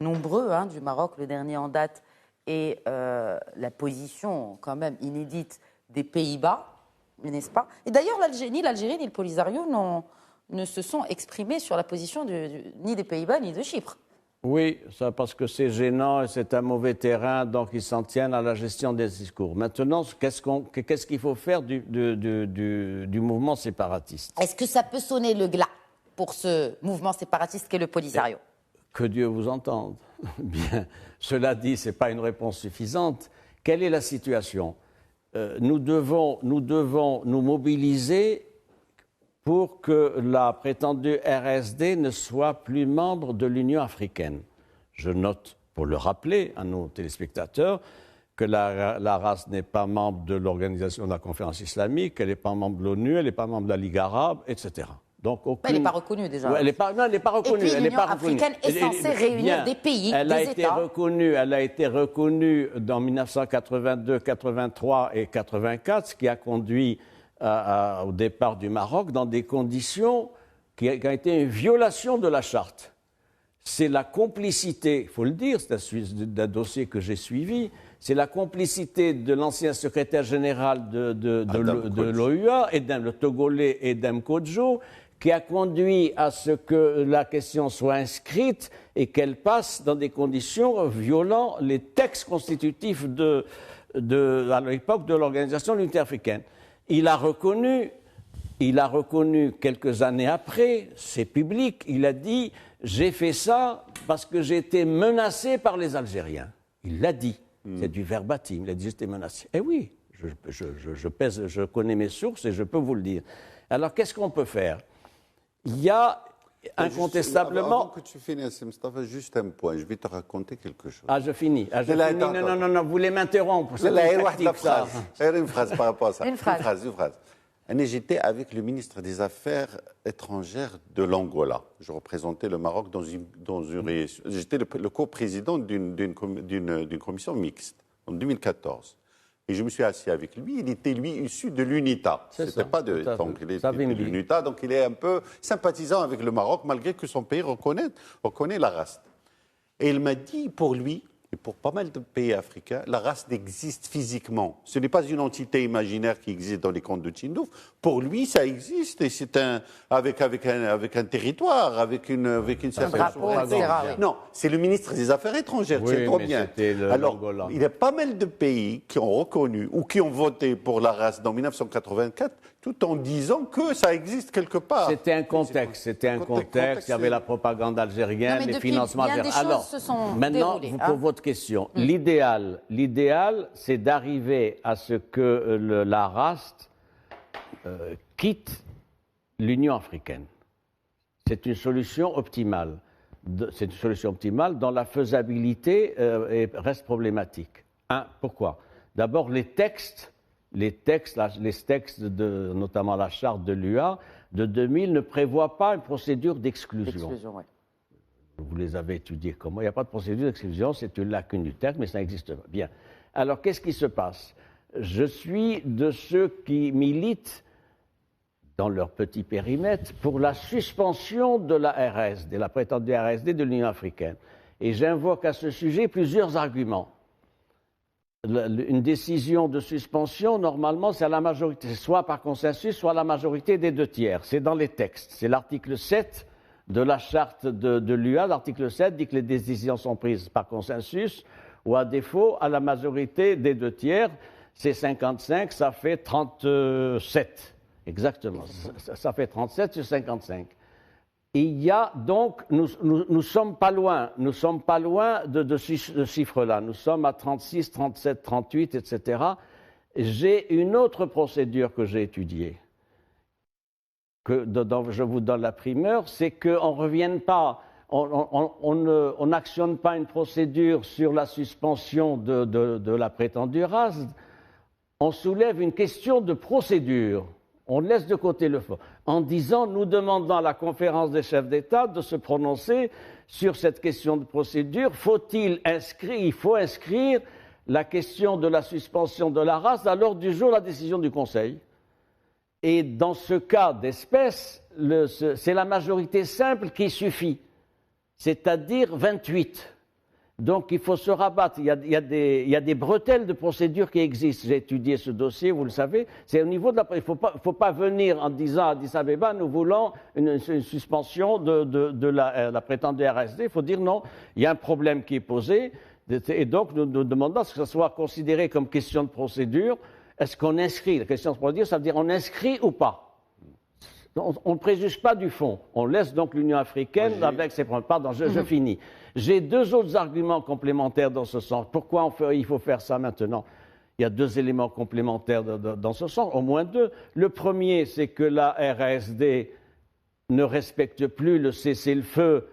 S1: nombreux du Maroc, le dernier en date, et la position quand même inédite des Pays-Bas, n'est-ce pas? Et d'ailleurs, ni l'Algérie ni le Polisario ne se sont exprimés sur la position ni des Pays-Bas ni de Chypre.
S3: Oui, ça parce que c'est gênant et c'est un mauvais terrain, donc ils s'en tiennent à la gestion des discours. Maintenant, qu'est-ce qu'il faut faire du mouvement séparatiste?
S1: Est-ce que ça peut sonner le glas pour ce mouvement séparatiste qu'est le Polisario?
S3: Que Dieu vous entende. Bien, cela dit, ce n'est pas une réponse suffisante. Quelle est la situation? Nous devons nous mobiliser pour que la prétendue RSD ne soit plus membre de l'Union africaine. Je note, pour le rappeler à nos téléspectateurs, que la RAS n'est pas membre de l'Organisation de la Conférence islamique, elle n'est pas membre de l'ONU, elle n'est pas membre de la Ligue arabe, etc. Donc,
S1: elle n'est pas reconnue déjà.
S3: Elle n'est pas reconnue.
S1: Et puis l'Union africaine est censée réunir des pays, des États.
S3: Elle a été reconnue dans 1982, 83 et 84, ce qui a conduit au départ du Maroc dans des conditions qui ont été une violation de la charte. C'est la complicité, il faut le dire, c'est un dossier que j'ai suivi, c'est la complicité de l'ancien secrétaire général de l'OUA, le Togolais Edem Kodjo, qui a conduit à ce que la question soit inscrite et qu'elle passe dans des conditions violant les textes constitutifs à l'époque de l'Organisation de l'Unité africaine. Il a reconnu quelques années après, c'est public, il a dit « j'ai fait ça parce que j'ai été menacé par les Algériens ». Il l'a dit, c'est du verbatim, il a dit « j'étais menacé ». Eh oui, je connais mes sources et je peux vous le dire. Alors qu'est-ce qu'on peut faire? Il y a incontestablement...
S2: Avant que tu finisses, Mustafa, juste un point, je vais te raconter quelque chose.
S3: Ah, je finis. Non, vous voulez m'interrompre. C'est
S2: une phrase par rapport à ça. Une phrase. J'étais avec le ministre des Affaires étrangères de l'Angola. Je représentais le Maroc j'étais le co-président d'une commission mixte en 2014. Et je me suis assis avec lui. Il était, lui, issu de l'UNITA. C'était pas de... Donc, il était de l'UNITA. Donc, il est un peu sympathisant avec le Maroc, malgré que son pays reconnaît la RAST. Et il m'a dit, pour lui, Et pour pas mal de pays africains, la race existe physiquement. Ce n'est pas une entité imaginaire qui existe dans les contes de Tindouf. Pour lui, ça existe et c'est avec un territoire, avec une certaine
S1: drapeau,
S2: souveraineté.
S1: etc., oui.
S2: Non, c'est le ministre des Affaires étrangères,
S3: Oui,
S2: c'est trop
S3: mais
S2: bien.
S3: c'était
S2: Alors,
S3: l'Angola.
S2: il y a pas mal de pays qui ont reconnu ou qui ont voté pour la race dans 1984, tout en disant que ça existe quelque part.
S3: C'était un contexte, il y avait la propagande algérienne,
S1: Non, mais
S3: les
S1: depuis,
S3: financements
S1: bien des
S3: algériens.
S1: choses se sont
S3: maintenant,
S1: déroulées,
S3: pour votre question, l'idéal, c'est d'arriver à ce que la race quitte l'Union africaine. C'est une solution optimale. C'est une solution optimale dont la faisabilité reste problématique. Pourquoi? D'abord, les textes, notamment la charte de l'UA de 2000, ne prévoient pas une procédure d'exclusion.
S1: Ouais.
S3: Vous les avez étudiés comment? Il n'y a pas de procédure d'exclusion, c'est une lacune du texte, mais ça n'existe pas. Bien. Alors, qu'est-ce qui se passe? Je suis de ceux qui militent, dans leur petit périmètre, pour la suspension de la RSD, la prétendue RSD de l'Union africaine. Et j'invoque à ce sujet plusieurs arguments. Une décision de suspension, normalement, c'est à la majorité, soit par consensus, soit à la majorité des 2/3. C'est dans les textes. C'est l'article 7 de la charte de l'UA. L'article 7 dit que les décisions sont prises par consensus, ou à défaut, à la majorité des 2/3. C'est 55, ça fait 37. Exactement. Ça fait 37 sur 55. Et il y a donc, nous sommes pas loin de ce chiffre-là. Nous sommes à 36, 37, 38, etc. J'ai une autre procédure que j'ai étudiée, dont je vous donne la primeur, c'est qu'on ne revienne pas, on n'actionne pas une procédure sur la suspension de la prétendue race, on soulève une question de procédure. On laisse de côté le fond, en disant, nous demandons à la conférence des chefs d'État de se prononcer sur cette question de procédure. Il faut inscrire la question de la suspension de la race à l'ordre du jour de la décision du Conseil. Et dans ce cas d'espèce, c'est la majorité simple qui suffit, c'est-à-dire 28. Donc il faut se rabattre. Il y a des bretelles de procédure qui existent. J'ai étudié ce dossier, vous le savez. C'est au niveau de la. Il ne faut pas venir en disant à Addis Abeba, nous voulons une suspension de la prétendue RSD. Il faut dire non, il y a un problème qui est posé. Et donc nous demandons à ce que ça soit considéré comme question de procédure. Est-ce qu'on inscrit? La question de procédure, ça veut dire on inscrit ou pas? On ne préjuge pas du fond. On laisse donc l'Union africaine avec ses problèmes. Pardon, je finis. J'ai deux autres arguments complémentaires dans ce sens. Pourquoi il faut faire ça maintenant? Il y a deux éléments complémentaires dans ce sens, au moins deux. Le premier, c'est que la RSD ne respecte plus le cessez-le-feu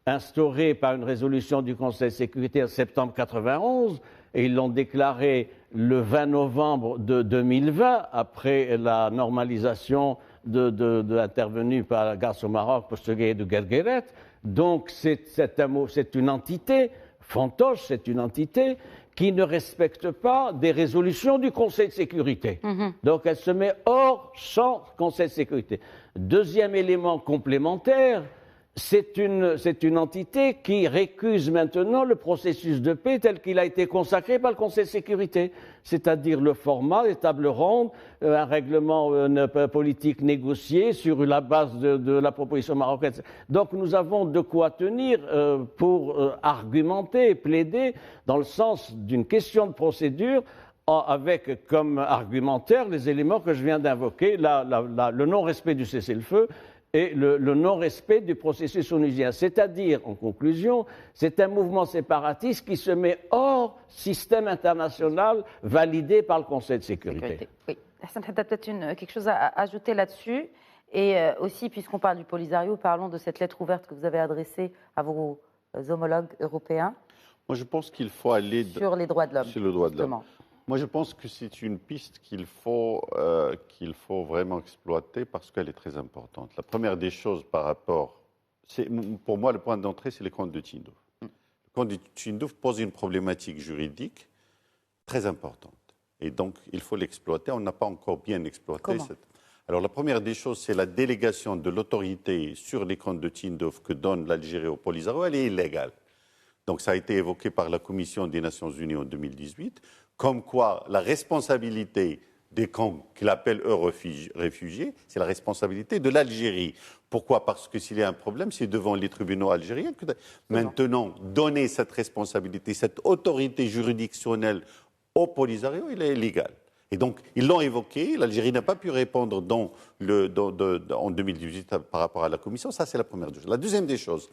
S3: instauré par une résolution du Conseil de sécurité en septembre 1991, et ils l'ont déclaré le 20 novembre de 2020, après la normalisation intervenue grâce au Maroc pour ce qui est de Guergueret. Donc c'est une entité, Fontoche, c'est une entité qui ne respecte pas des résolutions du Conseil de sécurité. Donc elle se met hors champ Conseil de sécurité. Deuxième élément complémentaire, c'est une entité qui récuse maintenant le processus de paix tel qu'il a été consacré par le Conseil de sécurité, c'est-à-dire le format, les tables rondes, un règlement politique négocié sur la base de la proposition marocaine. Donc nous avons de quoi tenir pour argumenter, plaider dans le sens d'une question de procédure, avec comme argumentaire les éléments que je viens d'invoquer, le non-respect du cessez-le-feu et le non-respect du processus onusien. C'est-à-dire, en conclusion, c'est un mouvement séparatiste qui se met hors système international validé par le Conseil de sécurité.
S1: Oui. Hassan Haddad, peut-être quelque chose à ajouter là-dessus. Et aussi, puisqu'on parle du Polisario, parlons de cette lettre ouverte que vous avez adressée à vos homologues européens.
S2: Moi, je pense qu'il faut aller
S1: sur les droits de l'homme.
S2: Sur le droit de l'homme. Moi, je pense que c'est une piste qu'il faut vraiment exploiter parce qu'elle est très importante. La première des choses par rapport, pour moi, le point d'entrée, c'est les comptes de Tindouf. Le compte de Tindouf pose une problématique juridique très importante. Et donc, il faut l'exploiter. On n'a pas encore bien exploité cette. Alors, la première des choses, c'est la délégation de l'autorité sur les comptes de Tindouf que donne l'Algérie au Polisario. Elle est illégale. Donc ça a été évoqué par la Commission des Nations Unies en 2018, comme quoi la responsabilité des camps qu'il appelle eux réfugiés, c'est la responsabilité de l'Algérie. Pourquoi? Parce que s'il y a un problème, c'est devant les tribunaux algériens. Maintenant, donner cette responsabilité, cette autorité juridictionnelle au Polisario, il est illégal. Et donc, ils l'ont évoqué, l'Algérie n'a pas pu répondre en 2018 par rapport à la Commission. Ça, c'est la première des choses. La deuxième des choses,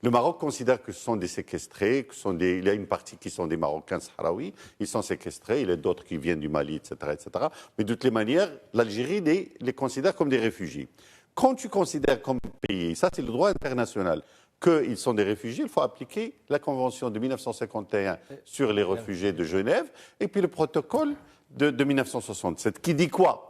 S2: le Maroc considère que ce sont des séquestrés, il y a une partie qui sont des Marocains sahraouis, ils sont séquestrés, il y a d'autres qui viennent du Mali, etc., etc. Mais de toutes les manières, l'Algérie les considère comme des réfugiés. Quand tu considères comme pays, ça c'est le droit international, qu'ils sont des réfugiés, il faut appliquer la Convention de 1951 sur les réfugiés de Genève et puis le protocole de 1967, qui dit quoi?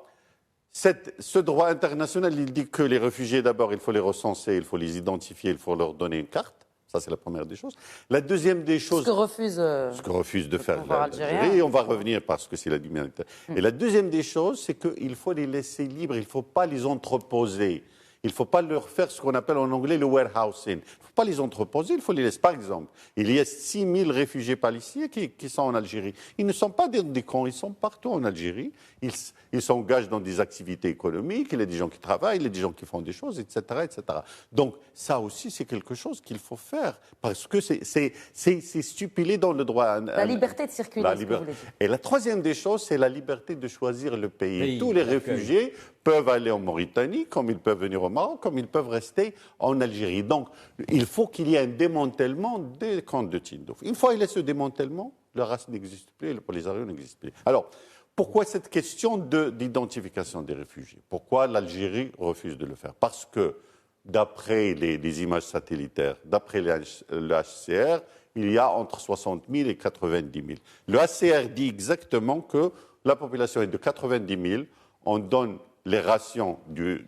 S2: Ce droit international, il dit que les réfugiés, d'abord, il faut les recenser, il faut les identifier, il faut leur donner une carte. Ça, c'est la première des choses. La deuxième des choses...
S1: Ce que refuse
S2: de faire l'Algérie. Et on va revenir parce que c'est la humanité. Et la deuxième des choses, c'est qu'il faut les laisser libres, il ne faut pas les entreposer. Il ne faut pas leur faire ce qu'on appelle en anglais le warehousing. Il ne faut pas les entreposer, il faut les laisser. Par exemple, il y a 6 000 réfugiés palestiniens qui sont en Algérie. Ils ne sont pas des camps, ils sont partout en Algérie. Ils s'engagent dans des activités économiques, il y a des gens qui travaillent, il y a des gens qui font des choses, etc. etc. Donc ça aussi, c'est quelque chose qu'il faut faire, parce que c'est stipulé dans le droit.
S1: La liberté de circuler, ce que vous voulez dire.
S2: Et la troisième des choses, c'est la liberté de choisir le pays. Tous les réfugiés peuvent aller en Mauritanie, comme ils peuvent venir au Maroc, comme ils peuvent rester en Algérie. Donc, il faut qu'il y ait un démantèlement des camps de Tindouf. Une fois qu'il y a ce démantèlement, le race n'existe plus et le Polisario n'existe plus. Alors, pourquoi cette question d'identification des réfugiés? Pourquoi l'Algérie refuse de le faire? Parce que, d'après les images satellitaires, d'après le HCR, il y a entre 60 000 et 90 000. Le HCR dit exactement que la population est de 90 000. On donne les rations du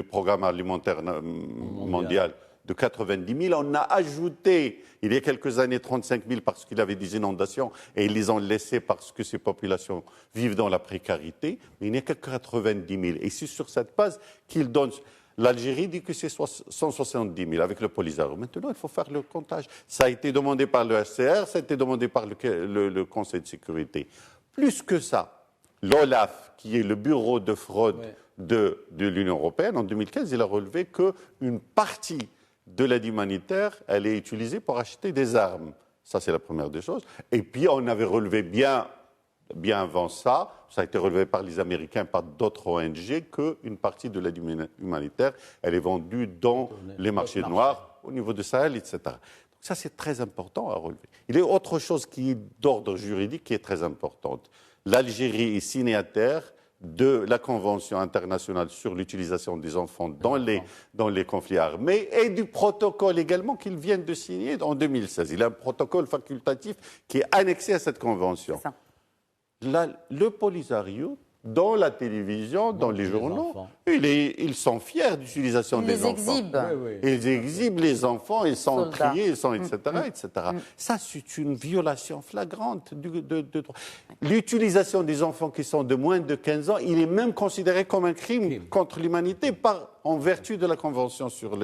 S2: programme alimentaire mondial de 90 000. On a ajouté, il y a quelques années, 35 000 parce qu'il y avait des inondations et ils les ont laissés parce que ces populations vivent dans la précarité. Mais il n'y a que 90 000. Et c'est sur cette base qu'ils donnent. L'Algérie dit que c'est 170 000 avec le Polisario. Maintenant, il faut faire le comptage. Ça a été demandé par le HCR, ça a été demandé par le Conseil de sécurité. Plus que ça, l'OLAF, qui est le bureau de fraude de l'Union européenne, en 2015, il a relevé qu'une partie de l'aide humanitaire, elle est utilisée pour acheter des armes. Ça, c'est la première des choses. Et puis, on avait relevé bien avant ça a été relevé par les Américains, par d'autres ONG, qu'une partie de l'aide humanitaire, elle est vendue dans les marchés noirs, au niveau de Sahel, etc. Donc ça, c'est très important à relever. Il y a autre chose qui est d'ordre juridique qui est très importante. L'Algérie est signataire de la Convention internationale sur l'utilisation des enfants dans les conflits armés et du protocole également qu'ils viennent de signer en 2016. Il y a un protocole facultatif qui est annexé à cette convention.
S1: C'est ça.
S2: Le Polisario, dans la télévision, dans les journaux, ils sont fiers d'utilisation des enfants. Ils exhibent les enfants, ils sont triés, ils sont, etc., etc. Ça, c'est une violation flagrante de droit. L'utilisation des enfants qui sont de moins de 15 ans, il est même considéré comme un crime contre l'humanité en vertu de la Convention sur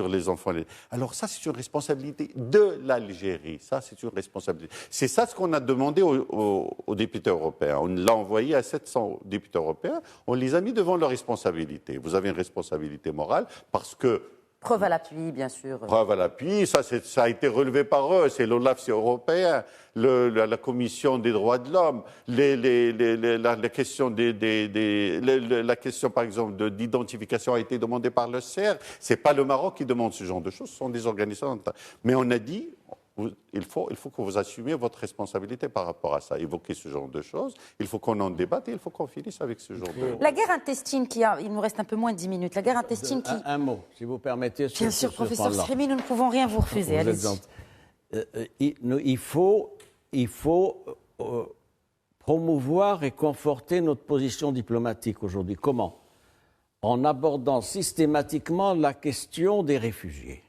S2: les enfants. Alors ça, c'est une responsabilité de l'Algérie. Ça, c'est une responsabilité. C'est ça ce qu'on a demandé aux députés européens. On l'a envoyé à 700 députés européens. On les a mis devant leurs responsabilités. Vous avez une responsabilité morale parce que...
S1: Preuve à l'appui, bien sûr.
S2: Preuve à l'appui, ça a été relevé par eux. C'est l'OLAF, c'est européen, la Commission des droits de l'homme, la question, par exemple, d'identification a été demandée par le CER. Ce n'est pas le Maroc qui demande ce genre de choses, ce sont des organisations. Mais on a dit... Il faut que vous assumiez votre responsabilité par rapport à ça, évoquer ce genre de choses. Il faut qu'on en débatte et il faut qu'on finisse avec ce genre de choses.
S1: La guerre intestine il nous reste un peu moins de 10 minutes. La guerre intestine qui...
S3: Un mot, si vous permettez.
S1: Bien sûr, professeur Srimi, nous ne pouvons rien vous refuser. Allez-y.
S3: Il faut promouvoir et conforter notre position diplomatique aujourd'hui. Comment? En abordant systématiquement la question des réfugiés.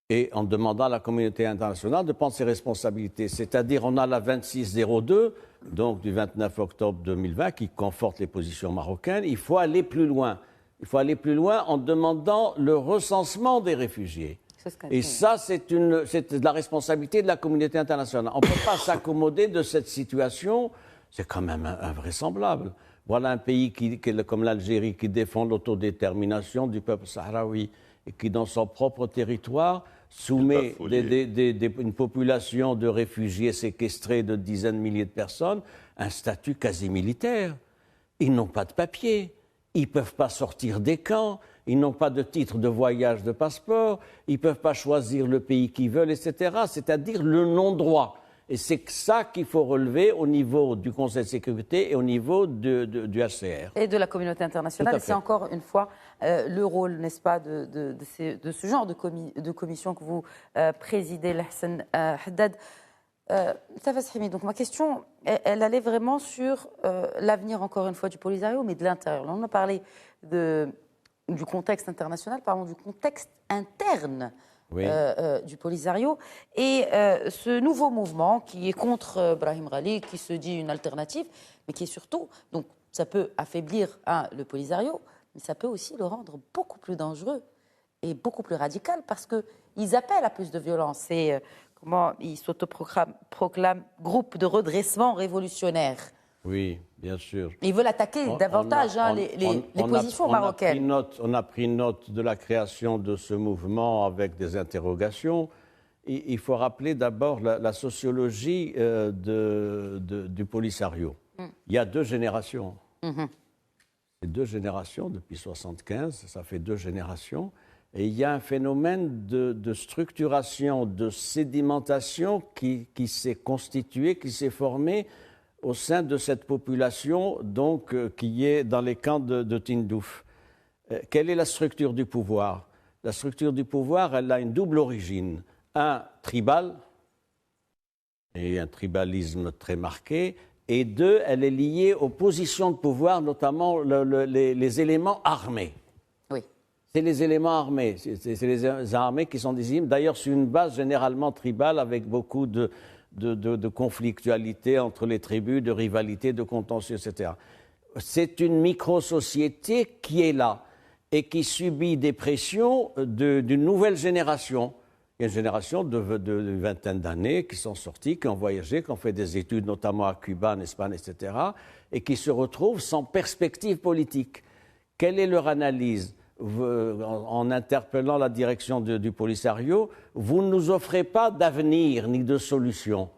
S3: Et en demandant à la communauté internationale de prendre ses responsabilités. C'est-à-dire, on a la 2602, donc du 29 octobre 2020, qui conforte les positions marocaines. Il faut aller plus loin. Il faut aller plus loin en demandant le recensement des réfugiés. Et ça, c'est de la responsabilité de la communauté internationale. On ne peut pas s'accommoder de cette situation. C'est quand même invraisemblable. Voilà un pays comme l'Algérie qui défend l'autodétermination du peuple sahraoui et qui, dans son propre territoire, soumet une population de réfugiés séquestrés de dizaines de milliers de personnes à un statut quasi militaire. Ils n'ont pas de papier, ils ne peuvent pas sortir des camps, ils n'ont pas de titre de voyage, de passeport, ils ne peuvent pas choisir le pays qu'ils veulent, etc. C'est-à-dire le non-droit. Et c'est ça qu'il faut relever au niveau du Conseil de sécurité et au niveau du HCR.
S1: Et de la communauté internationale. C'est encore une fois le rôle, n'est-ce pas, de ce genre de commission que vous présidez, Hassan Haddad. Tafas Himi, donc ma question, elle allait vraiment sur l'avenir, encore une fois, du Polisario, mais de l'intérieur. On a parlé du contexte international, parlons du contexte interne. Oui. Du Polisario. Et ce nouveau mouvement qui est contre Brahim Ghali, qui se dit une alternative, mais qui est surtout, donc ça peut affaiblir le Polisario, mais ça peut aussi le rendre beaucoup plus dangereux et beaucoup plus radical parce qu'ils appellent à plus de violence. Et comment ils s'autoproclament groupe de redressement révolutionnaire.
S3: Oui, bien sûr.
S1: Ils veulent attaquer davantage les positions marocaines.
S3: On a pris note de la création de ce mouvement avec des interrogations. Il faut rappeler d'abord la sociologie du Polisario. Il y a deux générations. C'est deux générations, depuis 1975, ça fait deux générations. Et il y a un phénomène de structuration, de sédimentation qui s'est constitué, qui s'est formé au sein de cette population donc, qui est dans les camps de Tindouf. Quelle est la structure du pouvoir? La structure du pouvoir, elle a une double origine. Un, tribal, et un tribalisme très marqué, et deux, elle est liée aux positions de pouvoir, notamment les éléments armés.
S1: Oui.
S3: C'est les éléments armés, c'est les armées qui sont désignées, d'ailleurs sur une base généralement tribale avec beaucoup de conflictualité entre les tribus, de rivalité, de contentieux, etc. C'est une micro-société qui est là et qui subit des pressions d'une nouvelle génération. Il y a une génération de vingtaine d'années qui sont sortis, qui ont voyagé, qui ont fait des études, notamment à Cuba, en Espagne, etc., et qui se retrouvent sans perspective politique. Quelle est leur analyse? En interpellant la direction du Polisario, vous ne nous offrez pas d'avenir ni de solution.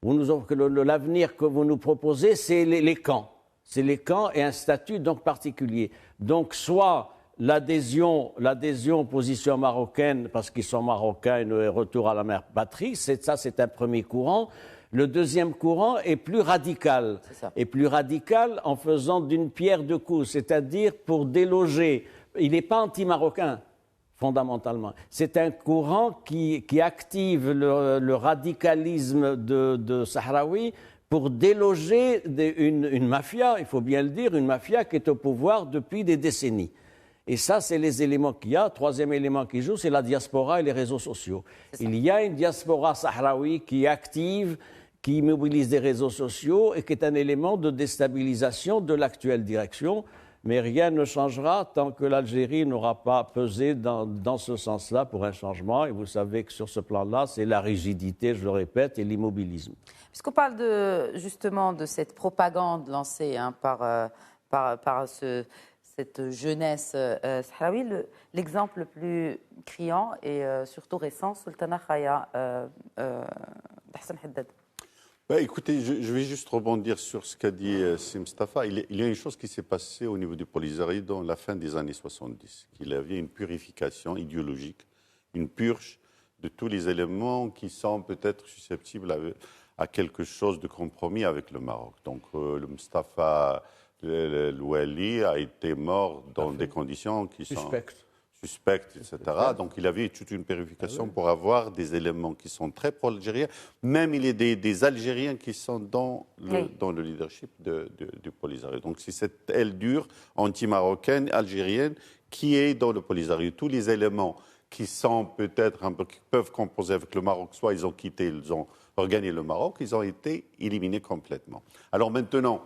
S3: L'avenir que vous nous proposez, c'est les camps. C'est les camps et un statut donc particulier. Donc soit l'adhésion aux positions marocaines, parce qu'ils sont marocains et le retour à la mère patrie, c'est un premier courant. Le deuxième courant est plus radical. Et plus radical en faisant d'une pierre deux coups, c'est-à-dire pour déloger. Il n'est pas anti-marocain, fondamentalement. C'est un courant qui active le radicalisme de Sahraoui pour déloger une mafia, il faut bien le dire, une mafia qui est au pouvoir depuis des décennies. Et ça, c'est les éléments qu'il y a. Troisième élément qui joue, c'est la diaspora et les réseaux sociaux. Il y a une diaspora sahraoui qui est active, qui mobilise des réseaux sociaux et qui est un élément de déstabilisation de l'actuelle direction. Mais rien ne changera tant que l'Algérie n'aura pas pesé dans ce sens-là pour un changement. Et vous savez que sur ce plan-là, c'est la rigidité, je le répète, et l'immobilisme.
S1: Puisqu'on parle justement de cette propagande lancée par cette jeunesse sahraoui, l'exemple le plus criant et surtout récent, Sultana Khaya d'Hassan Haddad.
S2: Écoutez, je vais juste rebondir sur ce qu'a dit Mustafa. Il y a une chose qui s'est passée au niveau du Polisario dans la fin des années 70, qu'il y avait une purification idéologique, une purge de tous les éléments qui sont peut-être susceptibles à quelque chose de compromis avec le Maroc. Donc le Mustafa Louali a été mort dans des conditions qui sont suspectes, etc. Donc il avait toute une purification pour avoir des éléments qui sont très pro-algériens. Même il y a des Algériens qui sont dans le leadership du Polisario. Donc c'est cette aile dure anti-marocaine, algérienne, qui est dans le Polisario. Tous les éléments qui sont peut-être qui peuvent composer avec le Maroc, soit ils ont quitté, ils ont regagné le Maroc, ils ont été éliminés complètement. Alors maintenant,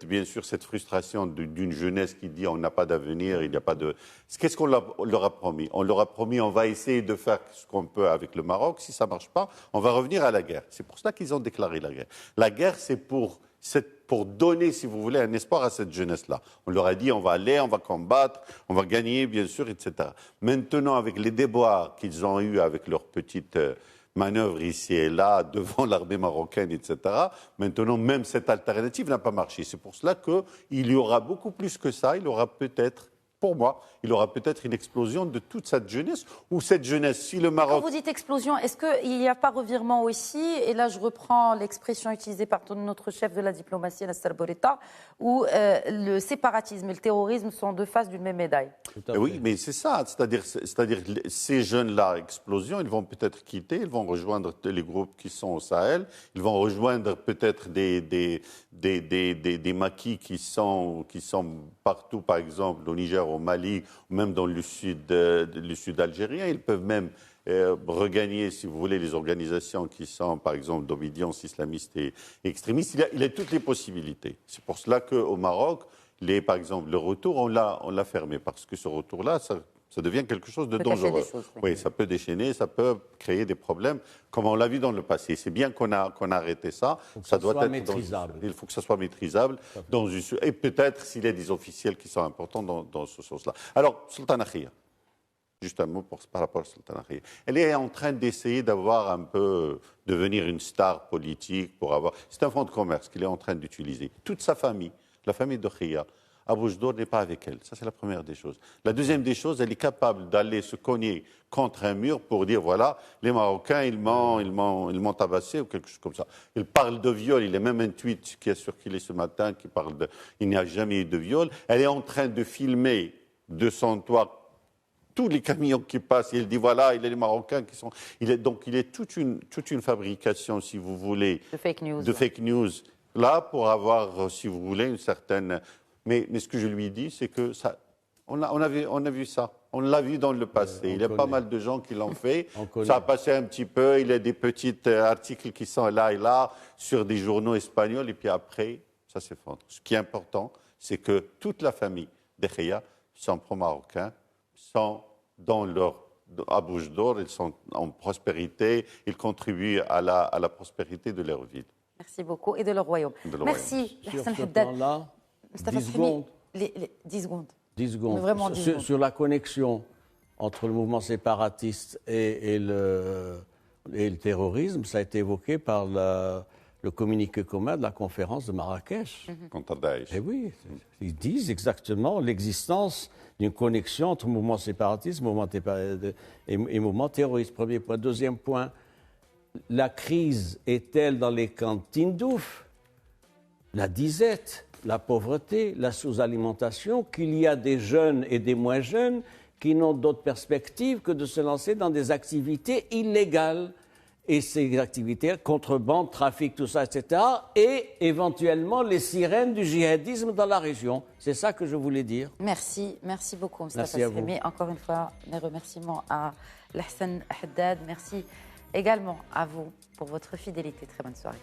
S2: bien sûr, cette frustration d'une jeunesse qui dit on n'a pas d'avenir, il n'y a pas de... Qu'est-ce qu'on leur a promis? On leur a promis on va essayer de faire ce qu'on peut avec le Maroc. Si ça ne marche pas, on va revenir à la guerre. C'est pour cela qu'ils ont déclaré la guerre. La guerre, c'est pour donner, si vous voulez, un espoir à cette jeunesse-là. On leur a dit on va aller, on va combattre, on va gagner, bien sûr, etc. Maintenant, avec les déboires qu'ils ont eus avec leurs petites... manœuvre ici et là devant l'armée marocaine, etc. Maintenant, même cette alternative n'a pas marché. C'est pour cela qu'il y aura beaucoup plus que ça. Il y aura peut-être, pour moi, il y aura peut-être une explosion de toute cette jeunesse. Ou cette jeunesse, si le Maroc...
S1: Quand vous dites explosion, est-ce qu'il n'y a pas revirement aussi? Et là, je reprends l'expression utilisée par notre chef de la diplomatie, Nasser Bourita, où le séparatisme et le terrorisme sont deux faces d'une même médaille.
S2: Oui, mais c'est ça. C'est-à-dire ces jeunes-là, explosion, ils vont peut-être quitter, ils vont rejoindre les groupes qui sont au Sahel, ils vont rejoindre peut-être des maquis qui sont partout, par exemple, au Niger, au Mali, ou même dans le sud algérien. Ils peuvent même regagner, si vous voulez, les organisations qui sont, par exemple, d'obédience islamiste et extrémiste. Il y a toutes les possibilités. C'est pour cela qu'au Maroc, par exemple, le retour, on l'a fermé, parce que ce retour-là, ça devient quelque chose de dangereux. Oui, ça peut déchaîner, ça peut créer des problèmes, comme on l'a vu dans le passé. C'est bien qu'on a arrêté ça. Ça doit être maîtrisable. Il faut que ça soit maîtrisable. Et peut-être s'il y a des officiels qui sont importants dans ce sens-là. Alors, Sultana Khaya, juste un mot par rapport à Sultana Khaya. Elle est en train d'essayer devenir une star politique c'est un fonds de commerce qu'il est en train d'utiliser. Toute sa famille, la famille de Khaya, Abou Jdour n'est pas avec elle. Ça, c'est la première des choses. La deuxième des choses, elle est capable d'aller se cogner contre un mur pour dire, voilà, les Marocains, ils m'ont tabassé ou quelque chose comme ça. Il parle de viol. Il y a même un tweet qui a circulé ce matin qui parle il n'y a jamais eu de viol. Elle est en train de filmer de son toit tous les camions qui passent. Et elle dit, voilà, il y a les Marocains qui sont... Donc, il y a toute une fabrication, si vous voulez... De fake news. Là, pour avoir, si vous voulez, une certaine... Mais ce que je lui dis, c'est que on a vu ça. On l'a vu dans le passé. Il y a pas mal de gens qui l'ont fait. Ça a passé un petit peu. Il y a des petits articles qui sont là et là sur des journaux espagnols. Et puis après, ça s'effondre. Ce qui est important, c'est que toute la famille de Khaya sont pro-marocains, sont dans à Abou Jdour, ils sont en prospérité. Ils contribuent à la prospérité de leur ville.
S1: Merci beaucoup. Et de leur royaume. Merci, Hassan Haddad.
S3: 10 secondes.
S1: 10 secondes.
S3: 10 secondes.
S1: Vraiment 10 secondes.
S3: Sur la connexion entre le mouvement séparatiste et le terrorisme, ça a été évoqué par le communiqué commun de la conférence de Marrakech.
S2: Contre Daesh.
S3: Et oui, ils disent exactement l'existence d'une connexion entre mouvement séparatiste et mouvement terroriste. Premier point. Deuxième point, la crise est-elle dans les camps de Tindouf, la disette, la pauvreté, la sous-alimentation, qu'il y a des jeunes et des moins jeunes qui n'ont d'autre perspective que de se lancer dans des activités illégales. Et ces activités, contrebande, trafic, tout ça, etc. Et éventuellement les sirènes du djihadisme dans la région. C'est ça que je voulais dire.
S1: Merci beaucoup, Moustapha Srimi. Encore une fois, mes remerciements à Hassan Haddad. Merci également à vous pour votre fidélité. Très bonne soirée.